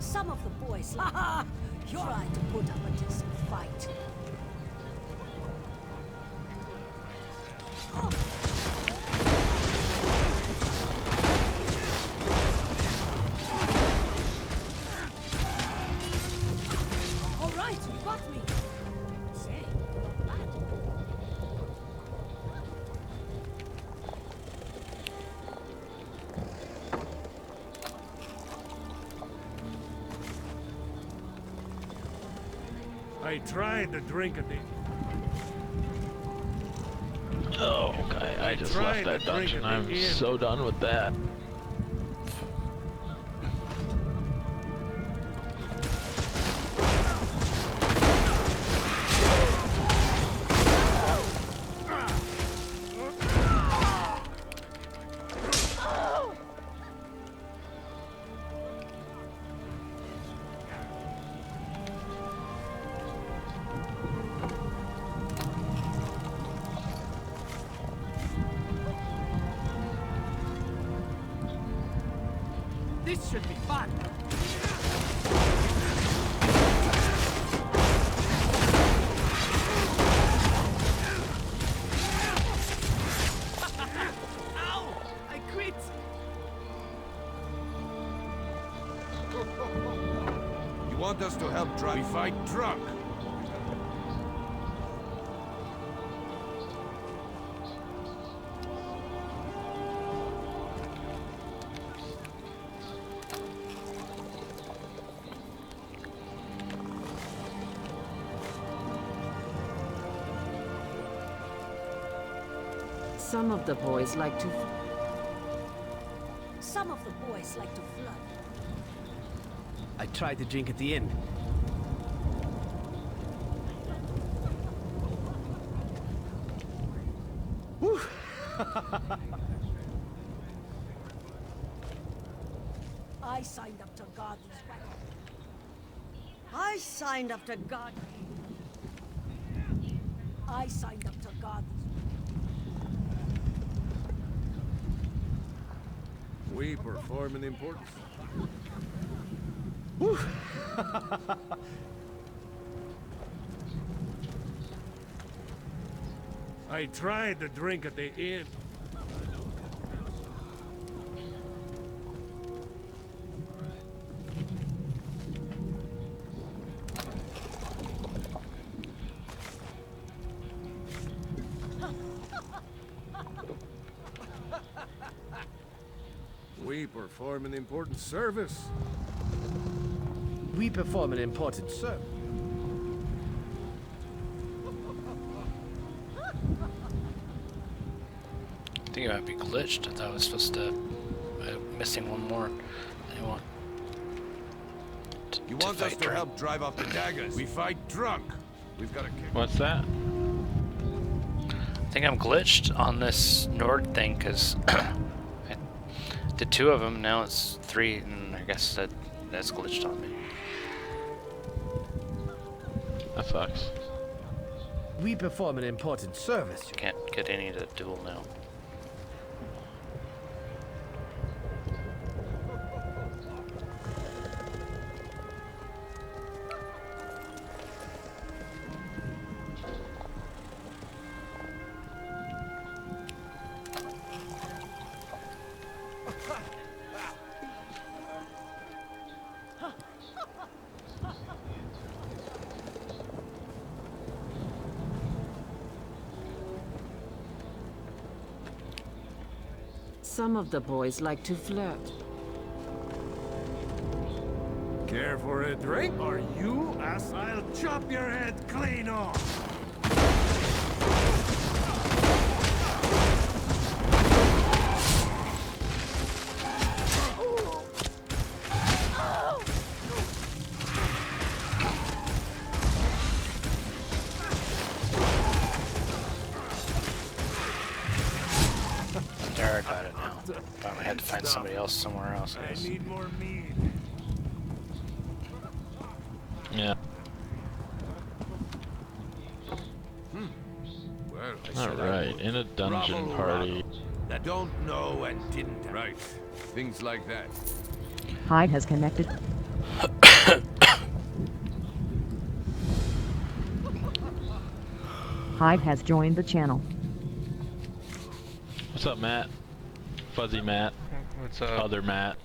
Some of the boys try to put up a decent fight. All right, you got me. Say, not bad. I tried to drink at the... Oh, okay. I just left that dungeon. I'm so done with that. This should be fun. Ow! I quit. You want us to help drive? We fight drunk. Some of the boys like to. Some of the boys like to flood. I tried to drink at the inn. Whew. I signed up to guard these wagons. I signed up to guard. I signed up to guard these. We perform an important... I tried to drink at the inn. We perform an important service. We perform an important service. I think it might be glitched. I thought I was supposed to... missing one more. I want... You want us to help drive off the daggers? We fight drunk. We've got to kick. What's that? I think I'm glitched on this Nord thing because I did 2 of them. Now it's 3, and I guess that's glitched on me. That sucks. We perform an important service. You can't get any to duel now. some of the boys like to flirt. Care for a drink? Are you ass? I'll chop your head clean off. There, I got it now. Thought I had to find somebody else somewhere else. I need more meat. Yeah. Well, Alright, in a dungeon party. That don't know and didn't. Right. Things like that. Hyde has connected. Hyde has joined the channel. What's up, Matt? Fuzzy Matt. What's up? Other Matt.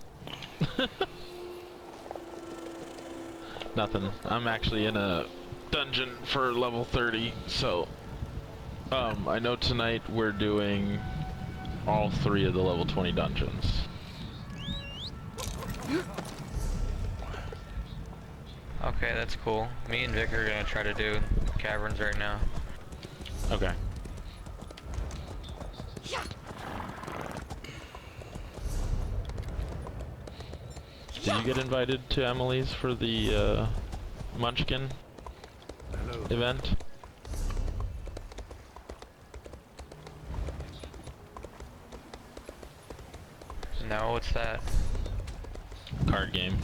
Nothing. I'm actually in a dungeon for level 30, so I know tonight we're doing all 3 of the level 20 dungeons. Okay, that's cool. Me and Vic are gonna try to do caverns right now. Okay. Did you get invited to Emily's for the Munchkin event? No, what's that? Card game.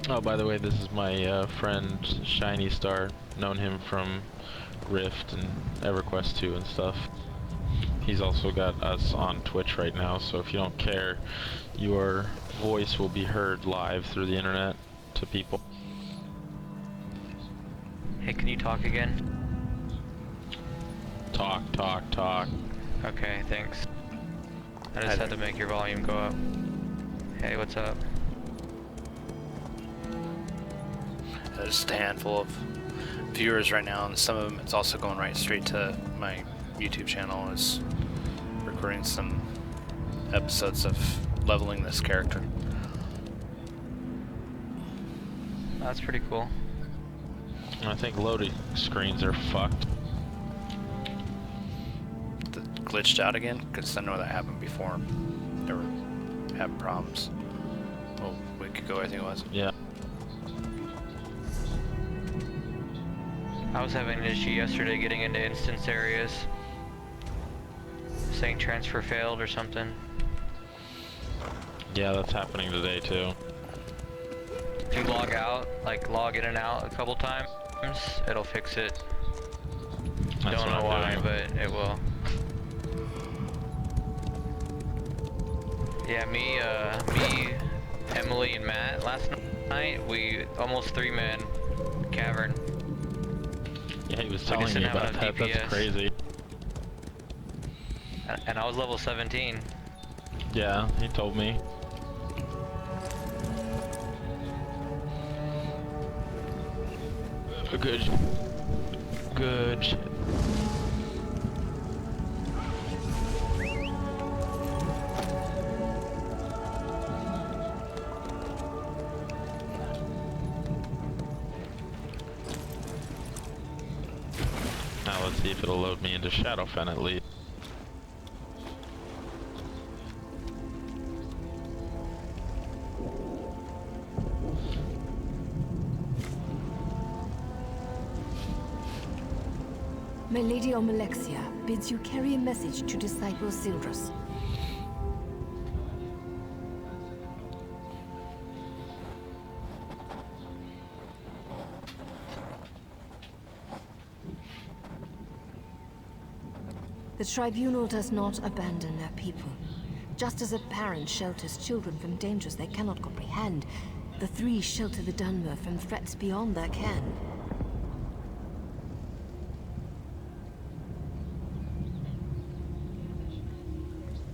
Oh, by the way, this is my friend Shinystar. Known him from Rift and EverQuest 2 and stuff. He's also got us on Twitch right now, so if you don't care, your voice will be heard live through the internet to people. Hey, can you talk again? Talk. Okay, thanks. I just had to make your volume go up. Hey, what's up? There's just a handful of viewers right now, and some of them it's also going right straight to my YouTube channel. Is recording some episodes of leveling this character. That's pretty cool. I think loading screens are fucked. Glitched out again? Because I know that happened before. They were having problems. Oh, a week ago I think it was. Yeah. I was having an issue yesterday getting into instance areas. Saying transfer failed or something. Yeah, that's happening today too. If you log out, like log in and out a couple times, it'll fix it. That's Don't know why, but it will. Yeah, me, Emily, and Matt last night, we almost 3-man cavern. Yeah, he was telling me about that. That's crazy. And I was level 17. Yeah, he told me. Good shit. Now let's see if it'll load me into Shadowfen at least. My Lady Almalexia bids you carry a message to Disciple Sildrus. The Tribunal does not abandon their people. Just as a parent shelters children from dangers they cannot comprehend, the three shelter the Dunmer from threats beyond their ken.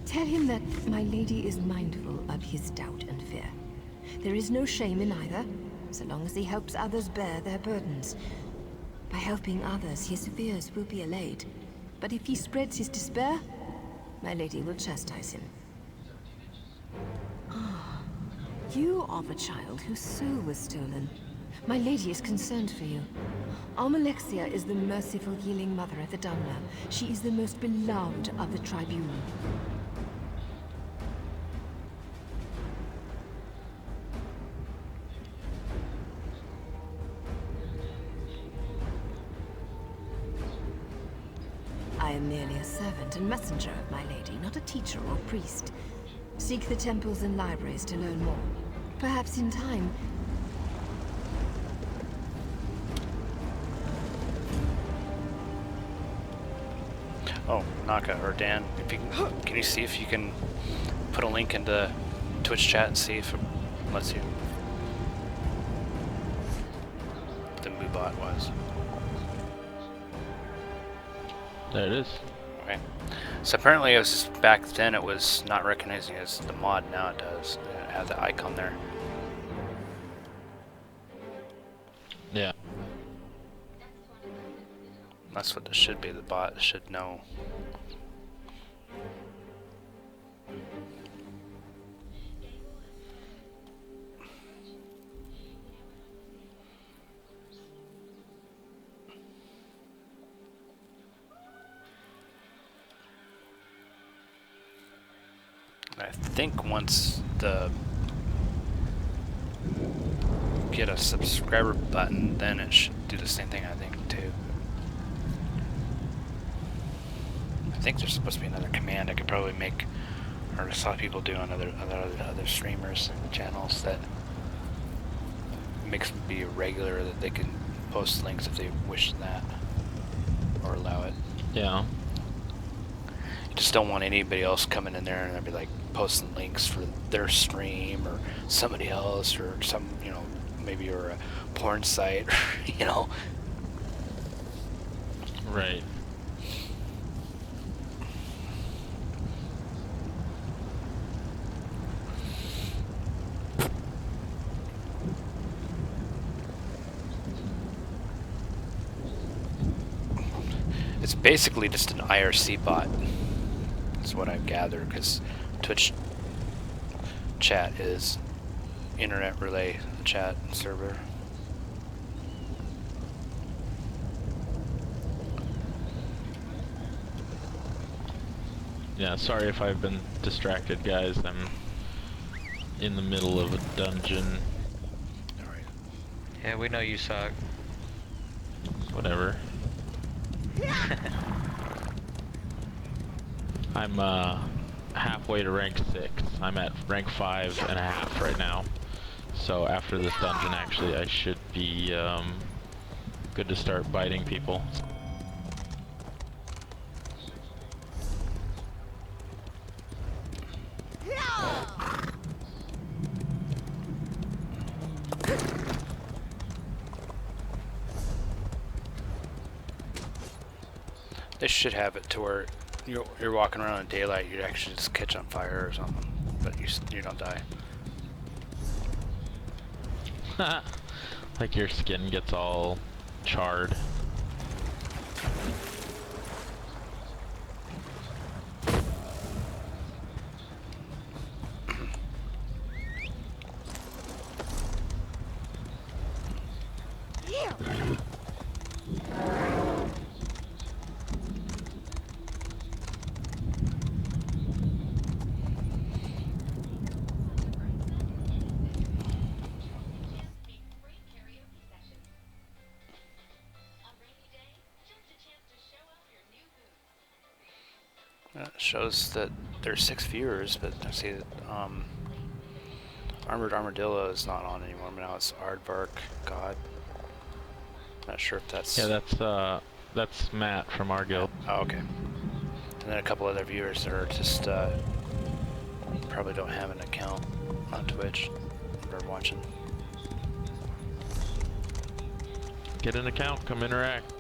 Tell him that my lady is mindful of his doubt and fear. There is no shame in either, so long as he helps others bear their burdens. By helping others, his fears will be allayed. But if he spreads his despair, my lady will chastise him. You are the child whose soul was stolen. My lady is concerned for you. Almalexia is the merciful healing mother of the Dunmer. She is the most beloved of the Tribunal. I am merely a servant and messenger of my lady, not a teacher or priest. Seek the temples and libraries to learn more. Perhaps in time... Oh, Naka or Dan, if you can you see if you can put a link into Twitch chat and see if it lets you? The Moobot was. There it is. Okay. So apparently it was just back then it was not recognizing as the mod, now it does. It had the icon there. Yeah. That's what this should be, the bot should know. I think once the get a subscriber button, then it should do the same thing, I think, too. I think there's supposed to be another command I could probably make, or I saw people do on other streamers and channels that makes them be regular, that they can post links if they wish that, or allow it. Yeah. You just don't want anybody else coming in there and they'll be like posting links for their stream or somebody else or some, you know, maybe you're a porn site, you know. Right. It's basically just an IRC bot, is what I've gathered, because Twitch chat is internet relay chat server. Yeah, sorry if I've been distracted, guys. I'm in the middle of a dungeon. Alright. Yeah, we know you suck. Whatever. I'm halfway to rank 6. I'm at rank 5.5 right now. So after this dungeon, actually, I should be good to start biting people. They should have it to where you're walking around in daylight, you'd actually just catch on fire or something, but you don't die. Like your skin gets all charred. It shows that there's 6 viewers, but I see that Armored Armadillo is not on anymore, but now it's Aardvark God. Not sure if that's... Yeah, that's Matt from our guild. Oh, okay. And then a couple other viewers that are just probably don't have an account on Twitch or watching. Get an account, come interact.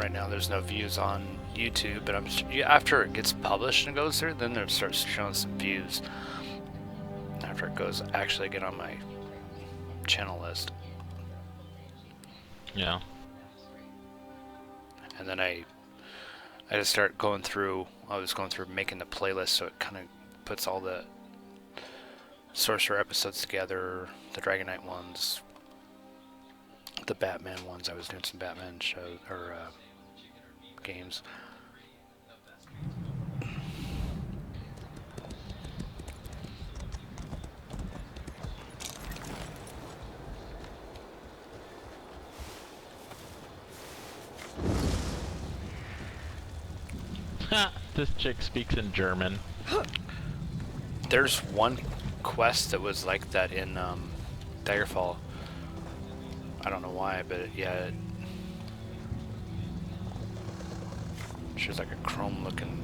right now there's no views on YouTube, but after it gets published and goes through, then it starts showing some views. After it goes actually get on my channel list. Yeah. And then I just start going through. I was going through making the playlist, so it kind of puts all the Sorcerer episodes together, the Dragon Knight ones, the Batman ones. I was doing some Batman shows or games. This chick speaks in German. There's one quest that was like that in Daggerfall. I don't know why, but yeah, she was like a chrome-looking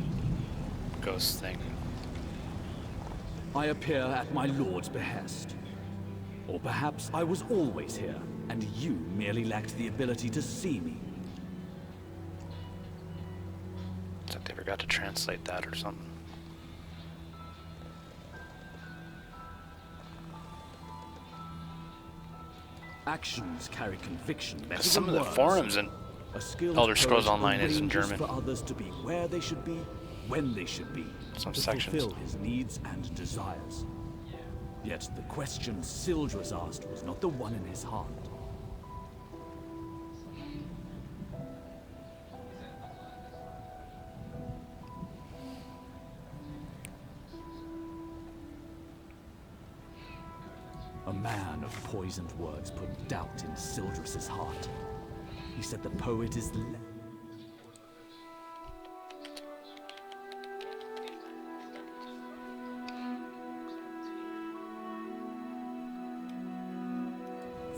ghost thing. I appear at my lord's behest. Or perhaps I was always here, and you merely lacked the ability to see me. It's like they forgot to translate that or something. Actions carry conviction. Some of the forums in Elder Scrolls Online is in German. For others to be where they should be, when they should be, Some to sections. fulfill his needs and desires. Yet the question Sildras asked was not the one in his heart. A man of poisoned words put doubt in Sildras' heart. He said the poet is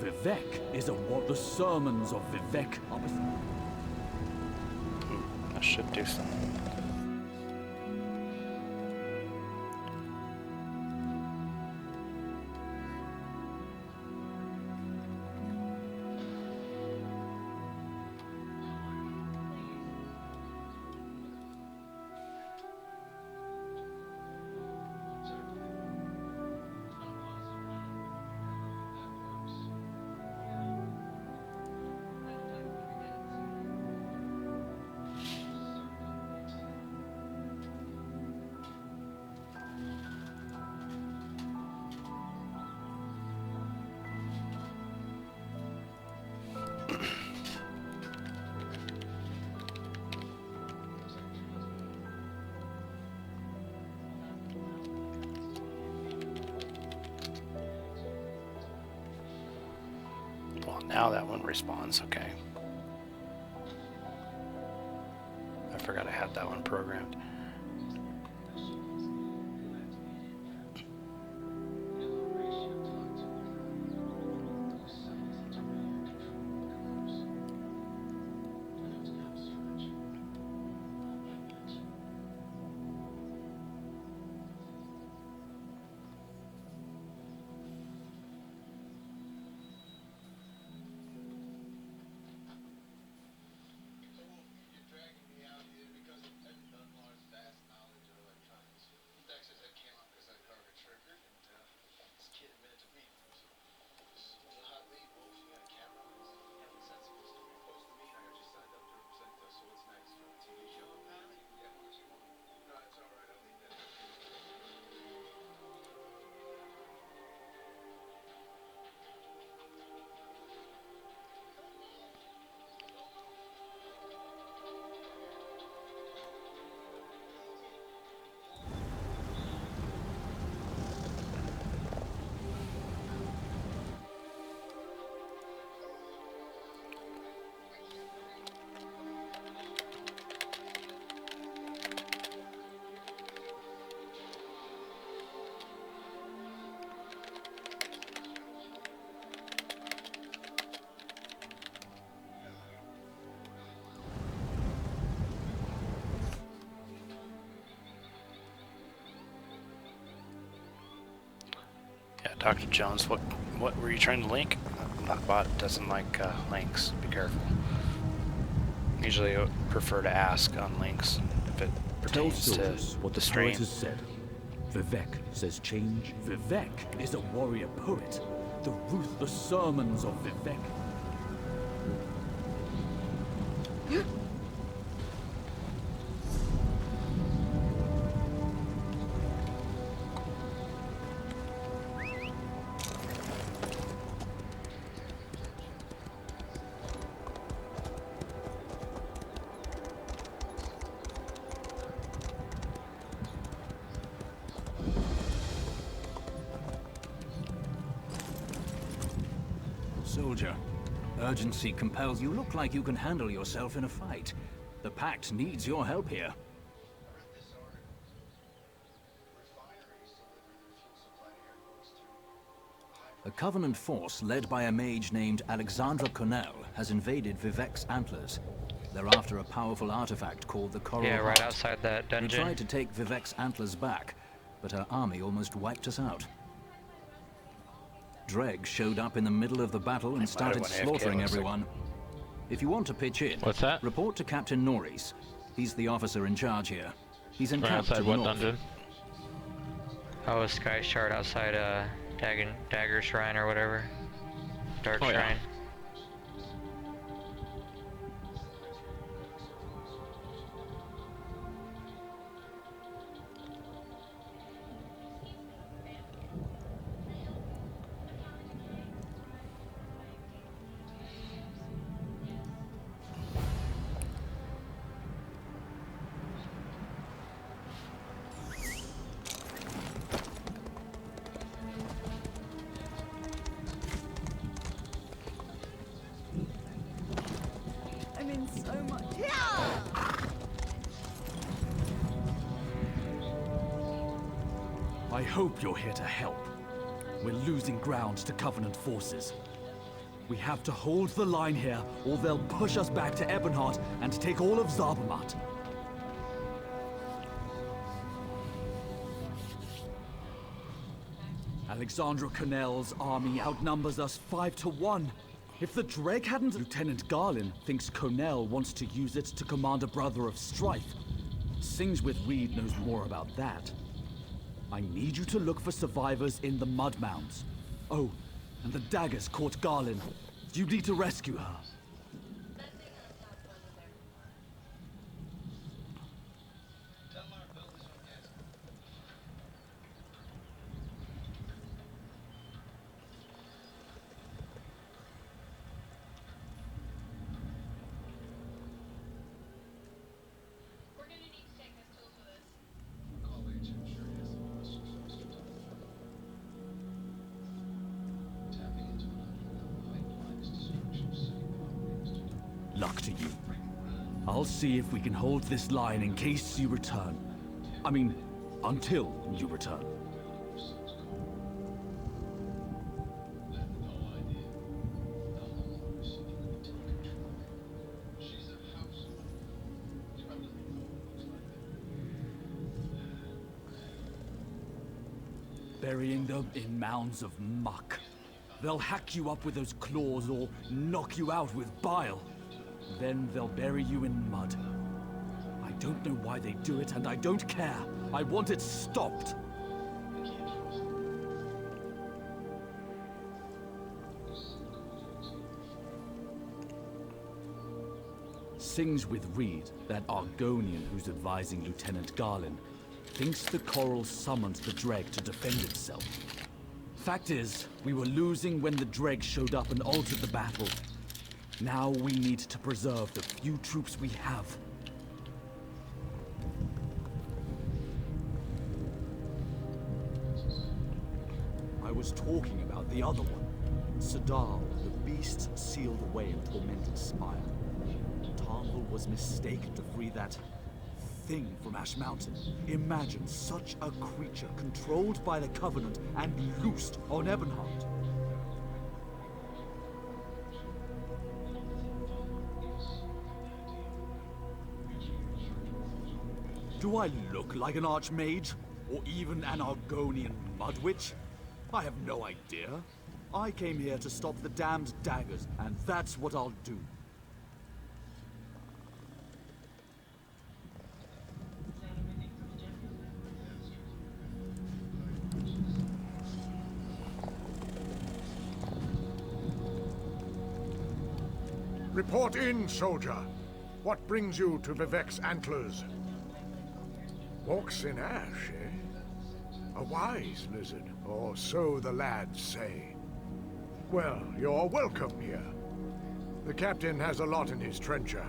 Vivek is a what the sermons of Vivek are. I should do something. Now that one responds, okay. I forgot I had that one programmed. Dr. Jones, what were you trying to link? That bot doesn't like links. Be careful. Usually I prefer to ask on links if it Tell pertains soldiers to what the the stream. poet has said. Vivek says change. Vivek is a warrior poet. The ruthless sermons of Vivek. Soldier, urgency compels you. Look like you can handle yourself in a fight. The Pact needs your help here. A Covenant force led by a mage named Alexandra Cornell has invaded Vivek's Antlers. They're after a powerful artifact called the Coral Yeah, right Heart. outside that dungeon. We tried to take Vivek's Antlers back, but her army almost wiped us out. Dreg showed up in the middle of the battle and started went AFK, slaughtering looks like. everyone. If you want to pitch in, What's that? report to Captain Norris. He's the officer in charge here. He's Right encamped to outside the what north. dungeon? Oh, a Sky Shard outside Dagger Shrine or whatever. Dark Oh, yeah. Shrine. I'm in so much. I hope you're here to help. We're losing ground to Covenant forces. We have to hold the line here, or they'll push us back to Ebonheart and take all of Zarbamat. Alexandra Cornell's army outnumbers us 5 to 1. If the Dreg hadn't... Lieutenant Garlin thinks Cornell wants to use it to command a brother of strife. Sings with Reed knows more about that. I need you to look for survivors in the mud mounds. Oh, and the daggers caught Garlin. You need to rescue her. Luck to you. I'll see if we can hold this line in case you return. I mean, until you return. Burying them in mounds of muck. They'll hack you up with those claws or knock you out with bile. Then they'll bury you in mud. I don't know why they do it, and I don't care. I want it stopped. Sings with Reed, that Argonian who's advising Lieutenant Garlin, thinks the Coral summoned the Dreg to defend itself. Fact is, we were losing when the Dreg showed up and altered the battle. Now we need to preserve the few troops we have. I was talking about the other one. Sadal, the beast sealed away in tormented spire. Tarnval was mistaken to free that thing from Ash Mountain. Imagine such a creature controlled by the Covenant and loosed on Ebonheart. Do I look like an Archmage? Or even an Argonian Mudwitch? I have no idea. I came here to stop the damned daggers, and that's what I'll do. Report in, soldier. What brings you to Vivek's antlers? Walks in ash, eh? A wise lizard, or so the lads say. Well, you're welcome here. The captain has a lot in his trencher,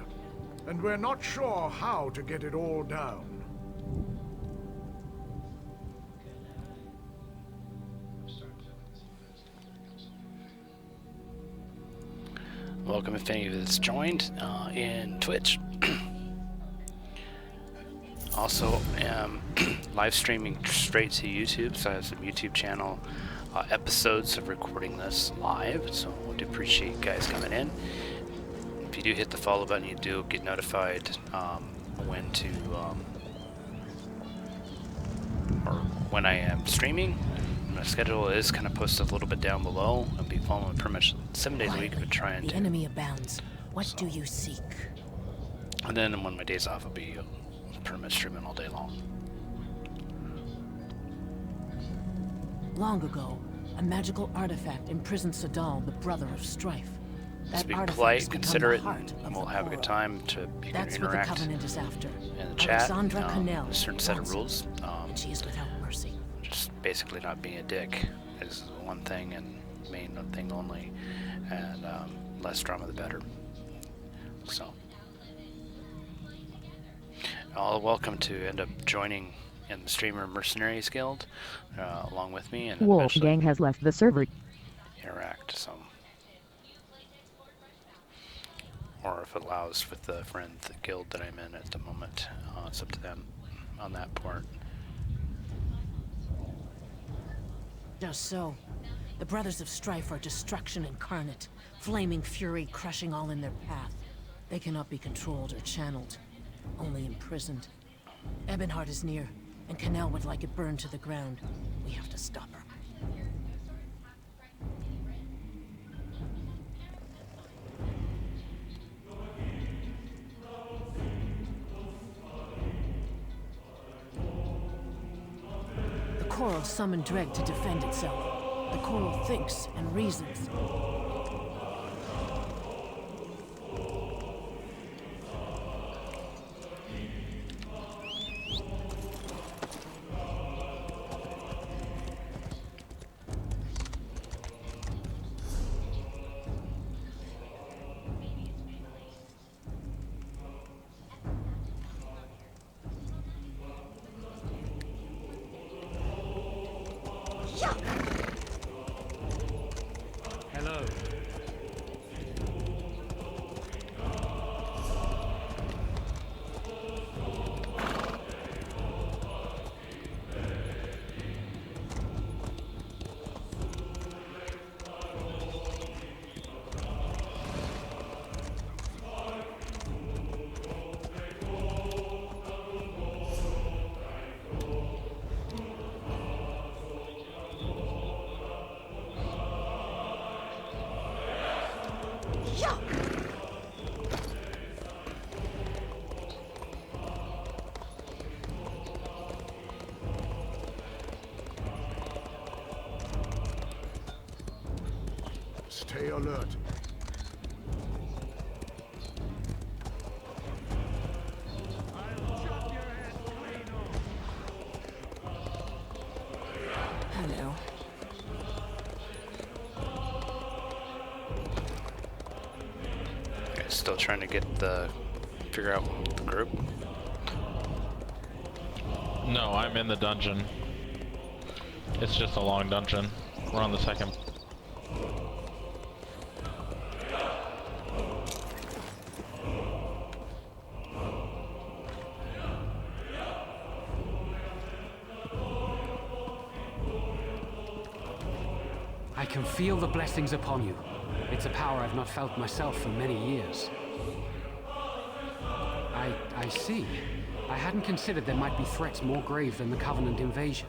and we're not sure how to get it all down. Welcome if any of you that's joined in Twitch. Also am live streaming straight to YouTube, so I have some YouTube channel episodes of recording this live, so I would appreciate you guys coming in. If you do hit the follow button, you do get notified when to or when I am streaming. My schedule is kind of posted a little bit down below. I'll be following pretty much 7 days a week, but trying The to. enemy abounds. What do you seek? And then when my days off, I'll be pretty much streaming all day long. Long ago, a magical artifact imprisoned Sadal, the brother of strife. Just be artifact's polite, become considerate, the heart and of we'll the have a good quarrel. time to you can That's what the interact Covenant is after. in the chat. Alexandra Cannell A certain set of wants it, rules. and she is without mercy. Just basically not being a dick is one thing, and main thing only, and less drama the better. So, all welcome to end up joining in the Streamer Mercenaries Guild along with me, and Wolf Gang has left the server. interact. So, or if it allows with the the guild that I'm in at the moment, it's up to them on that part. Just so. The Brothers of Strife are destruction incarnate, flaming fury crushing all in their path. They cannot be controlled or channeled, only imprisoned. Ebonheart is near, and Cannell would like it burned to the ground. We have to stop her. The Coral summoned Dreg to defend itself. The Coral thinks and reasons. Hello. Stay alert. Hello. Okay, still trying to figure out the group. No, I'm in the dungeon. It's just a long dungeon. We're on the second. I can feel the blessings upon you. It's a power I've not felt myself for many years. I see. I hadn't considered there might be threats more grave than the Covenant invasion.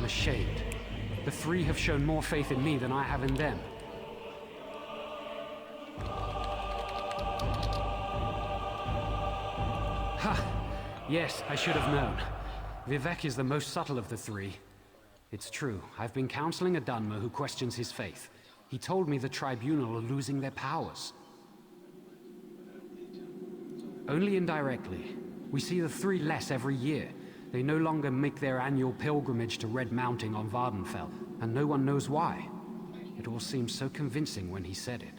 I'm ashamed. The three have shown more faith in me than I have in them. Ha! Yes, I should have known. Vivek is the most subtle of the three. It's true. I've been counseling a Dunmer who questions his faith. He told me the Tribunal are losing their powers. Only indirectly. We see the three less every year. They no longer make their annual pilgrimage to Red Mountain on Vardenfell, and no one knows why. It all seemed so convincing when he said it.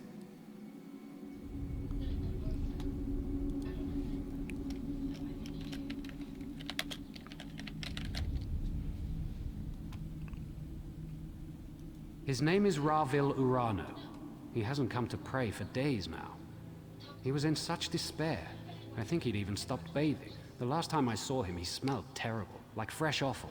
His name is Ravil Urano. He hasn't come to pray for days now. He was in such despair. I think he'd even stopped bathing. The last time I saw him, he smelled terrible, like fresh offal.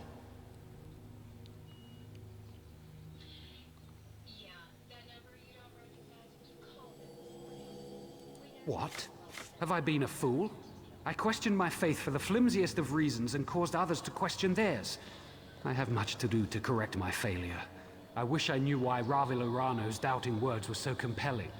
What? Have I been a fool? I questioned my faith for the flimsiest of reasons and caused others to question theirs. I have much to do to correct my failure. I wish I knew why Ravil Urano's doubting words were so compelling.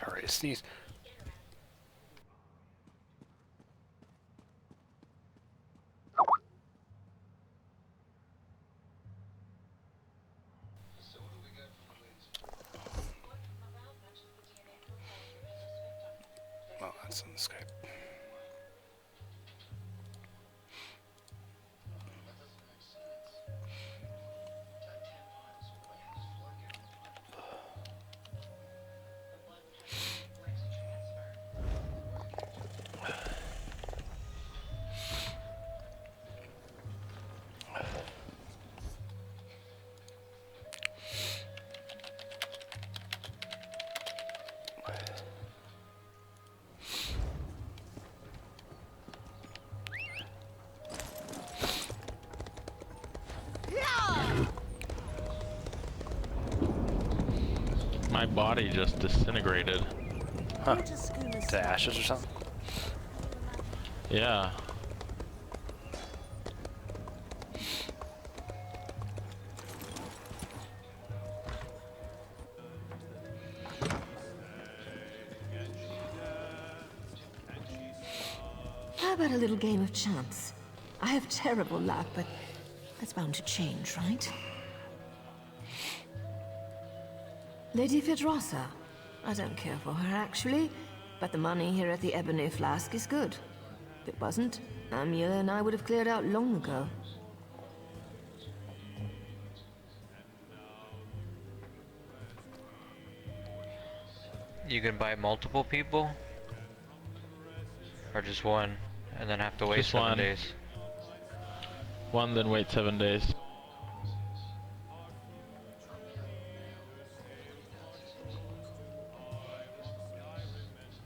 Alright, sneeze. Well, that's on the Skype. My body just disintegrated. Huh. To ashes or something? Yeah. How about a little game of chance? I have terrible luck, but that's bound to change, right? Lady Fedrosa. I don't care for her, actually, but the money here at the Ebony Flask is good. If it wasn't, Amula and I would have cleared out long ago. You can buy multiple people? Or just one, and then have to wait Just 7 one. days? One, then wait 7 days.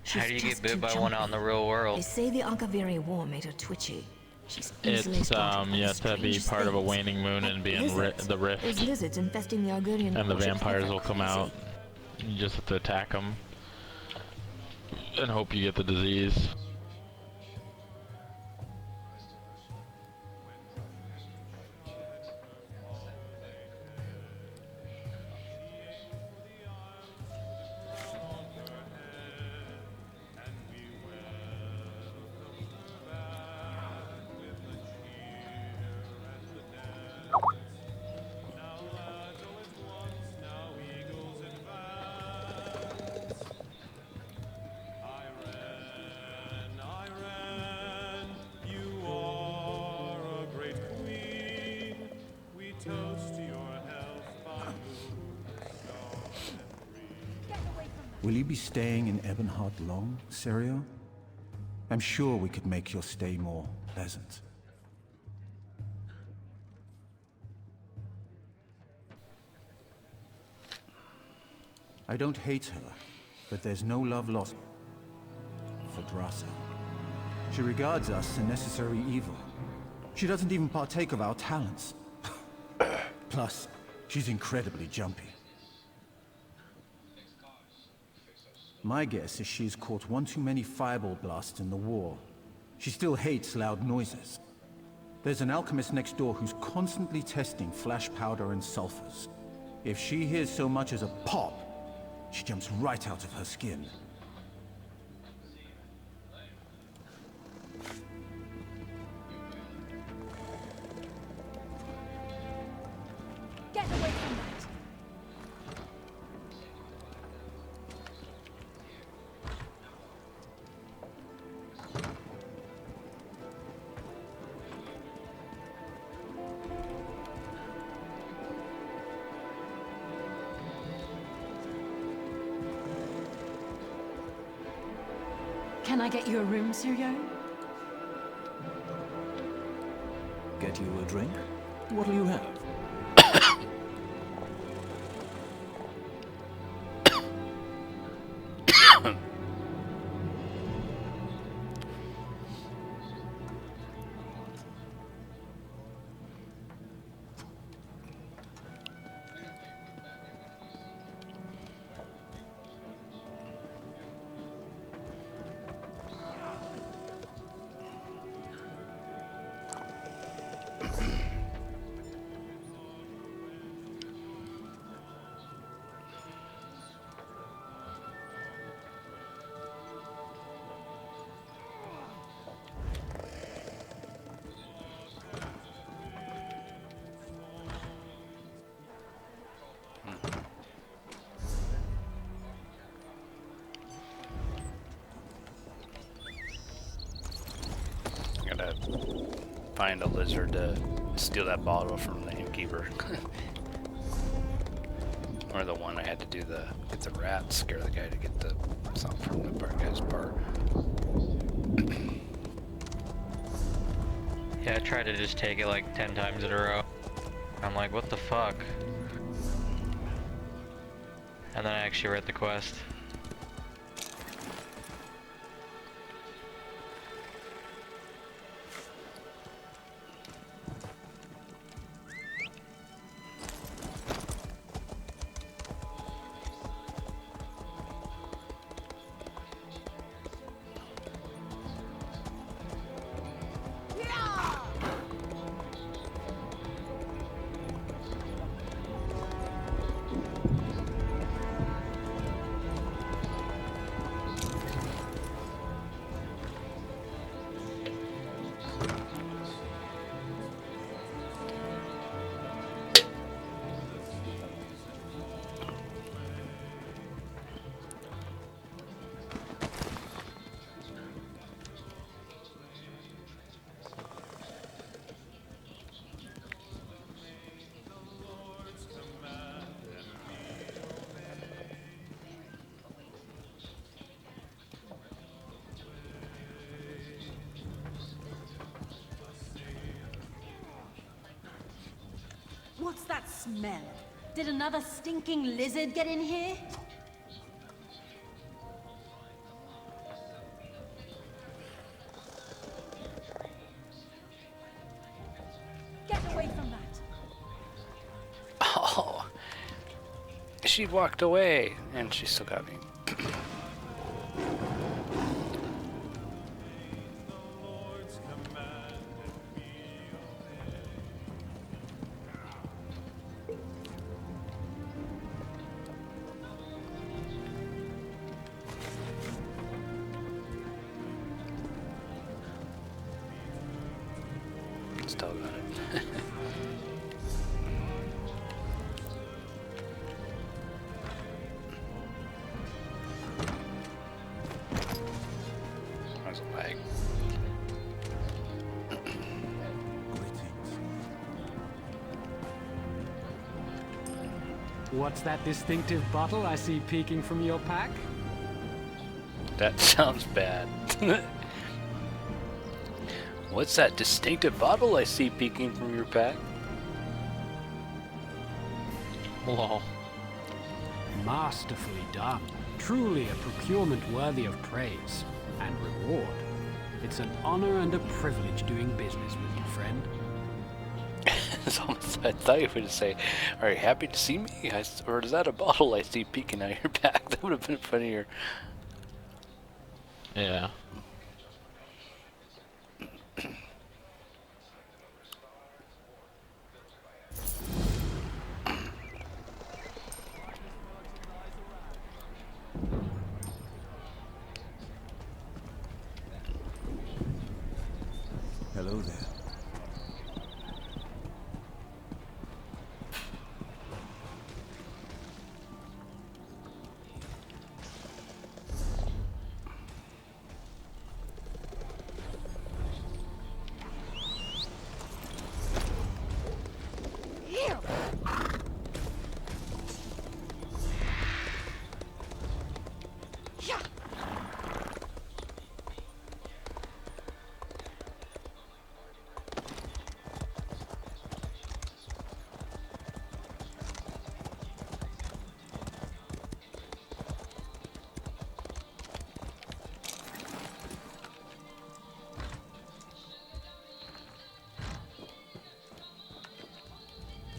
How do you get bit by one out in the real world? They say the Ankaviri war made her twitchy. She's It's easily spotted by you the have to be strangest part of a things. waning moon and be in Lizards. the rift, There's lizards infesting the Argurian and the warships. vampires They're will come crazy. out. You just have to attack them and hope you get the disease. Will you be staying in Ebonheart long, Serio? I'm sure we could make your stay more pleasant. I don't hate her, but there's no love lost for Drasa. She regards us a necessary evil. She doesn't even partake of our talents. Plus, she's incredibly jumpy. My guess is she's caught one too many fireball blasts in the war. She still hates loud noises. There's an alchemist next door who's constantly testing flash powder and sulfurs. If she hears so much as a pop, she jumps right out of her skin. Get away from that! Can I get you a room, Siryo? Get you a drink? What'll you have? Gotta find a lizard to steal that bottle from the innkeeper. Or the one I had to do get the rat, scare the guy to get the something from the bar guy's bar. Yeah, I tried to just take it like 10 times in a row. I'm like, what the fuck? And then I actually read the quest. What's that smell? Did another stinking lizard get in here? Get away from that! Oh, she walked away, and she still got me. Still got it. There's a lag. What's that distinctive bottle I see peeking from your pack? That sounds bad. What's that distinctive bottle I see peeking from your pack? Lol. Masterfully done. Truly a procurement worthy of praise and reward. It's an honor and a privilege doing business with you, friend. It's almost, I thought you would say, "Are you happy to see me?" Or is that a bottle I see peeking out of your pack? That would have been funnier. Yeah. Hello there.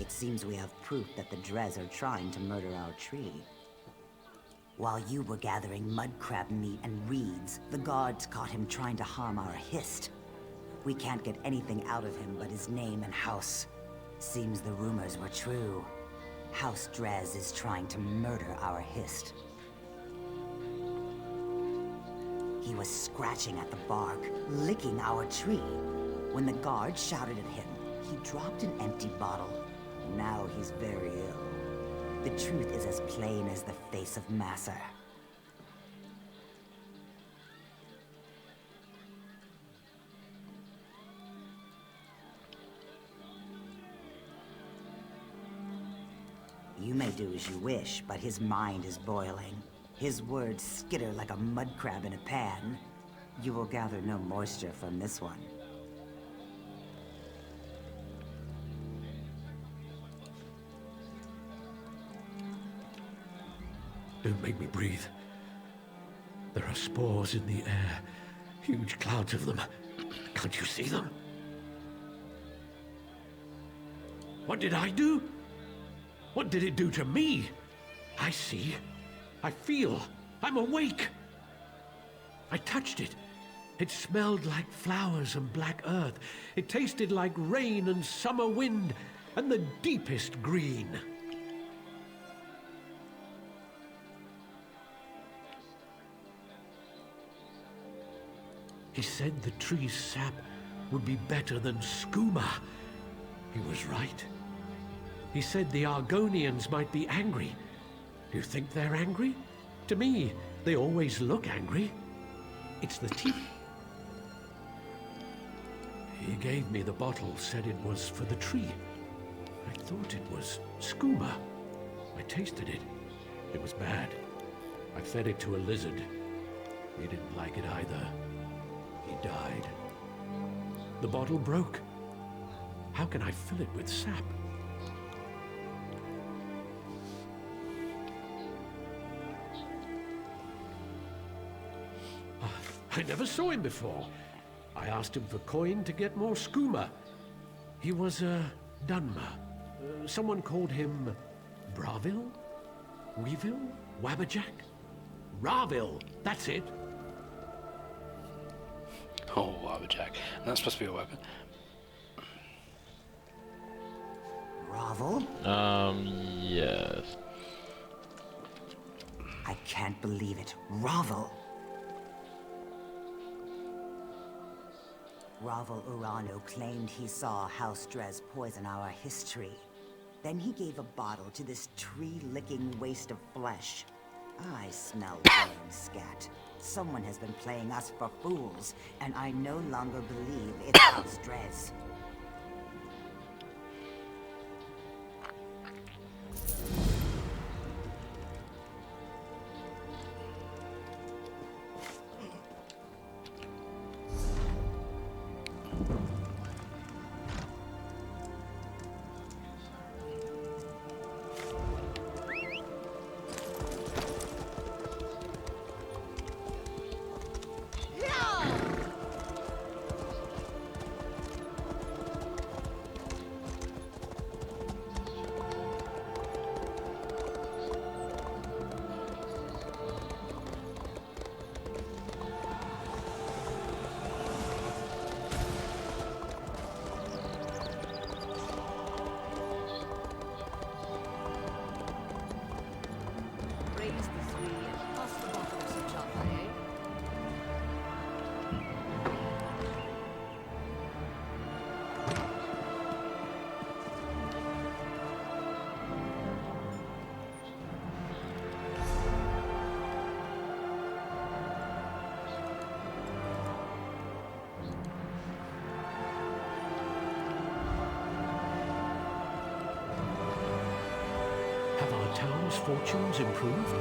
It seems we have proof that the Drez are trying to murder our tree. While you were gathering mud crab meat and reeds, the guards caught him trying to harm our Hist. We can't get anything out of him but his name and house. Seems the rumors were true. House Drez is trying to murder our Hist. He was scratching at the bark, licking our tree. When the guards shouted at him, he dropped an empty bottle. Now he's very ill. The truth is as plain as the face of Masser. You may do as you wish, but his mind is boiling. His words skitter like a mud crab in a pan. You will gather no moisture from this one. Don't make me breathe. There are spores in the air. Huge clouds of them. Can't you see them? What did I do? What did it do to me? I see. I feel. I'm awake. I touched it. It smelled like flowers and black earth. It tasted like rain and summer wind and the deepest green. He said the tree's sap would be better than skooma. He was right. He said the Argonians might be angry. Do you think they're angry? To me, they always look angry. It's the tea. He gave me the bottle, said it was for the tree. I thought it was skooma. I tasted it. It was bad. I fed it to a lizard. He didn't like it either. He died. The bottle broke. How can I fill it with sap? I never saw him before. I asked him for coin to get more skooma. He was a Dunmer. Someone called him Bravil? Weevil? Wabberjack? Ravil, that's it. Oh, Wabberjack. That's supposed to be a weapon. Ravel? Yes. I can't believe it. Ravel. Ravel Urano claimed he saw House Drez poison our history. Then he gave a bottle to this tree-licking waste of flesh. I smell burning scat. Someone has been playing us for fools, and I no longer believe it's House Drez. town's fortunes improved?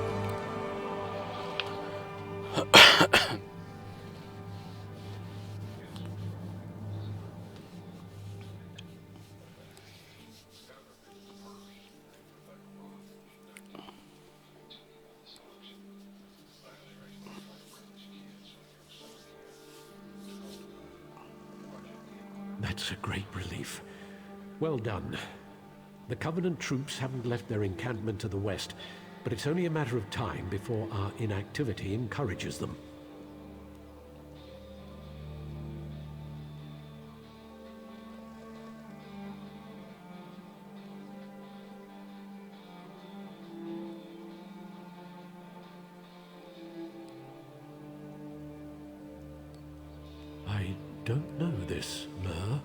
That's a great relief. Well done. The Covenant troops haven't left their encampment to the west, but it's only a matter of time before our inactivity encourages them. I don't know this, Mur.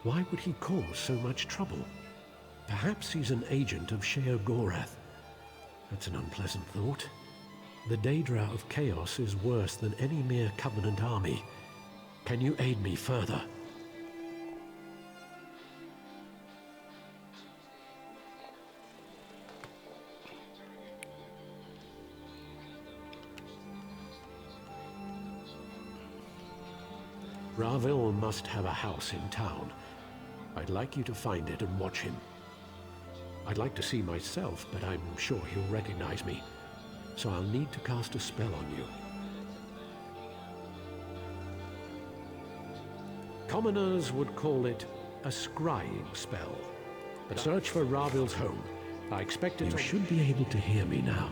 Why would he cause so much trouble? Perhaps he's an agent of Sheogorath. That's an unpleasant thought. The Daedra of Chaos is worse than any mere Covenant army. Can you aid me further? Ravil must have a house in town. I'd like you to find it and watch him. I'd like to see myself, but I'm sure he'll recognize me. So I'll need to cast a spell on you. Commoners would call it a scrying spell. But search for Ravil's home. I expect it. You should be able to hear me now.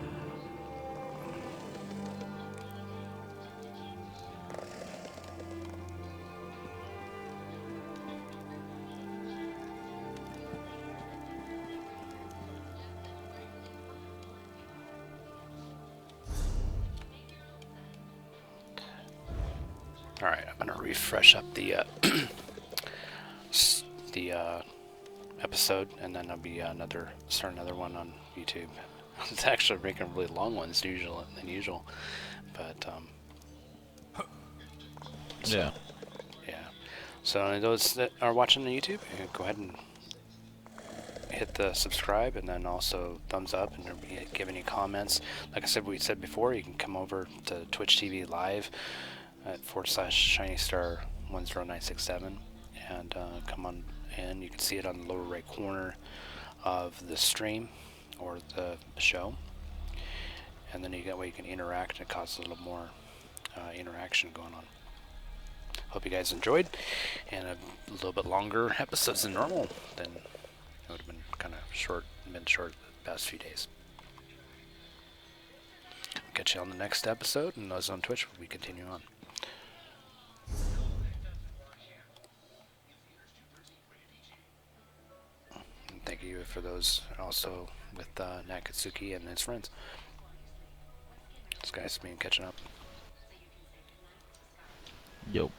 Alright, I'm gonna refresh up the episode, and then I'll be start another one on YouTube. It's actually making really long ones than usual, but yeah. So those that are watching the YouTube, go ahead and hit the subscribe, and then also thumbs up, and give any comments. Like I said, we said before, you can come over to Twitch TV live at /Shinystar 10967 and come on in. You can see it on the lower right corner of the stream or the show, and then that way you can interact, and it causes a little more interaction going on. Hope you guys enjoyed, and a little bit longer episodes than normal. Then it would have been kind of short the past few days. Catch you on the next episode, and those on Twitch, we continue on. Thank you for those also with Nakatsuki and his friends. This guy's been catching up. Yo.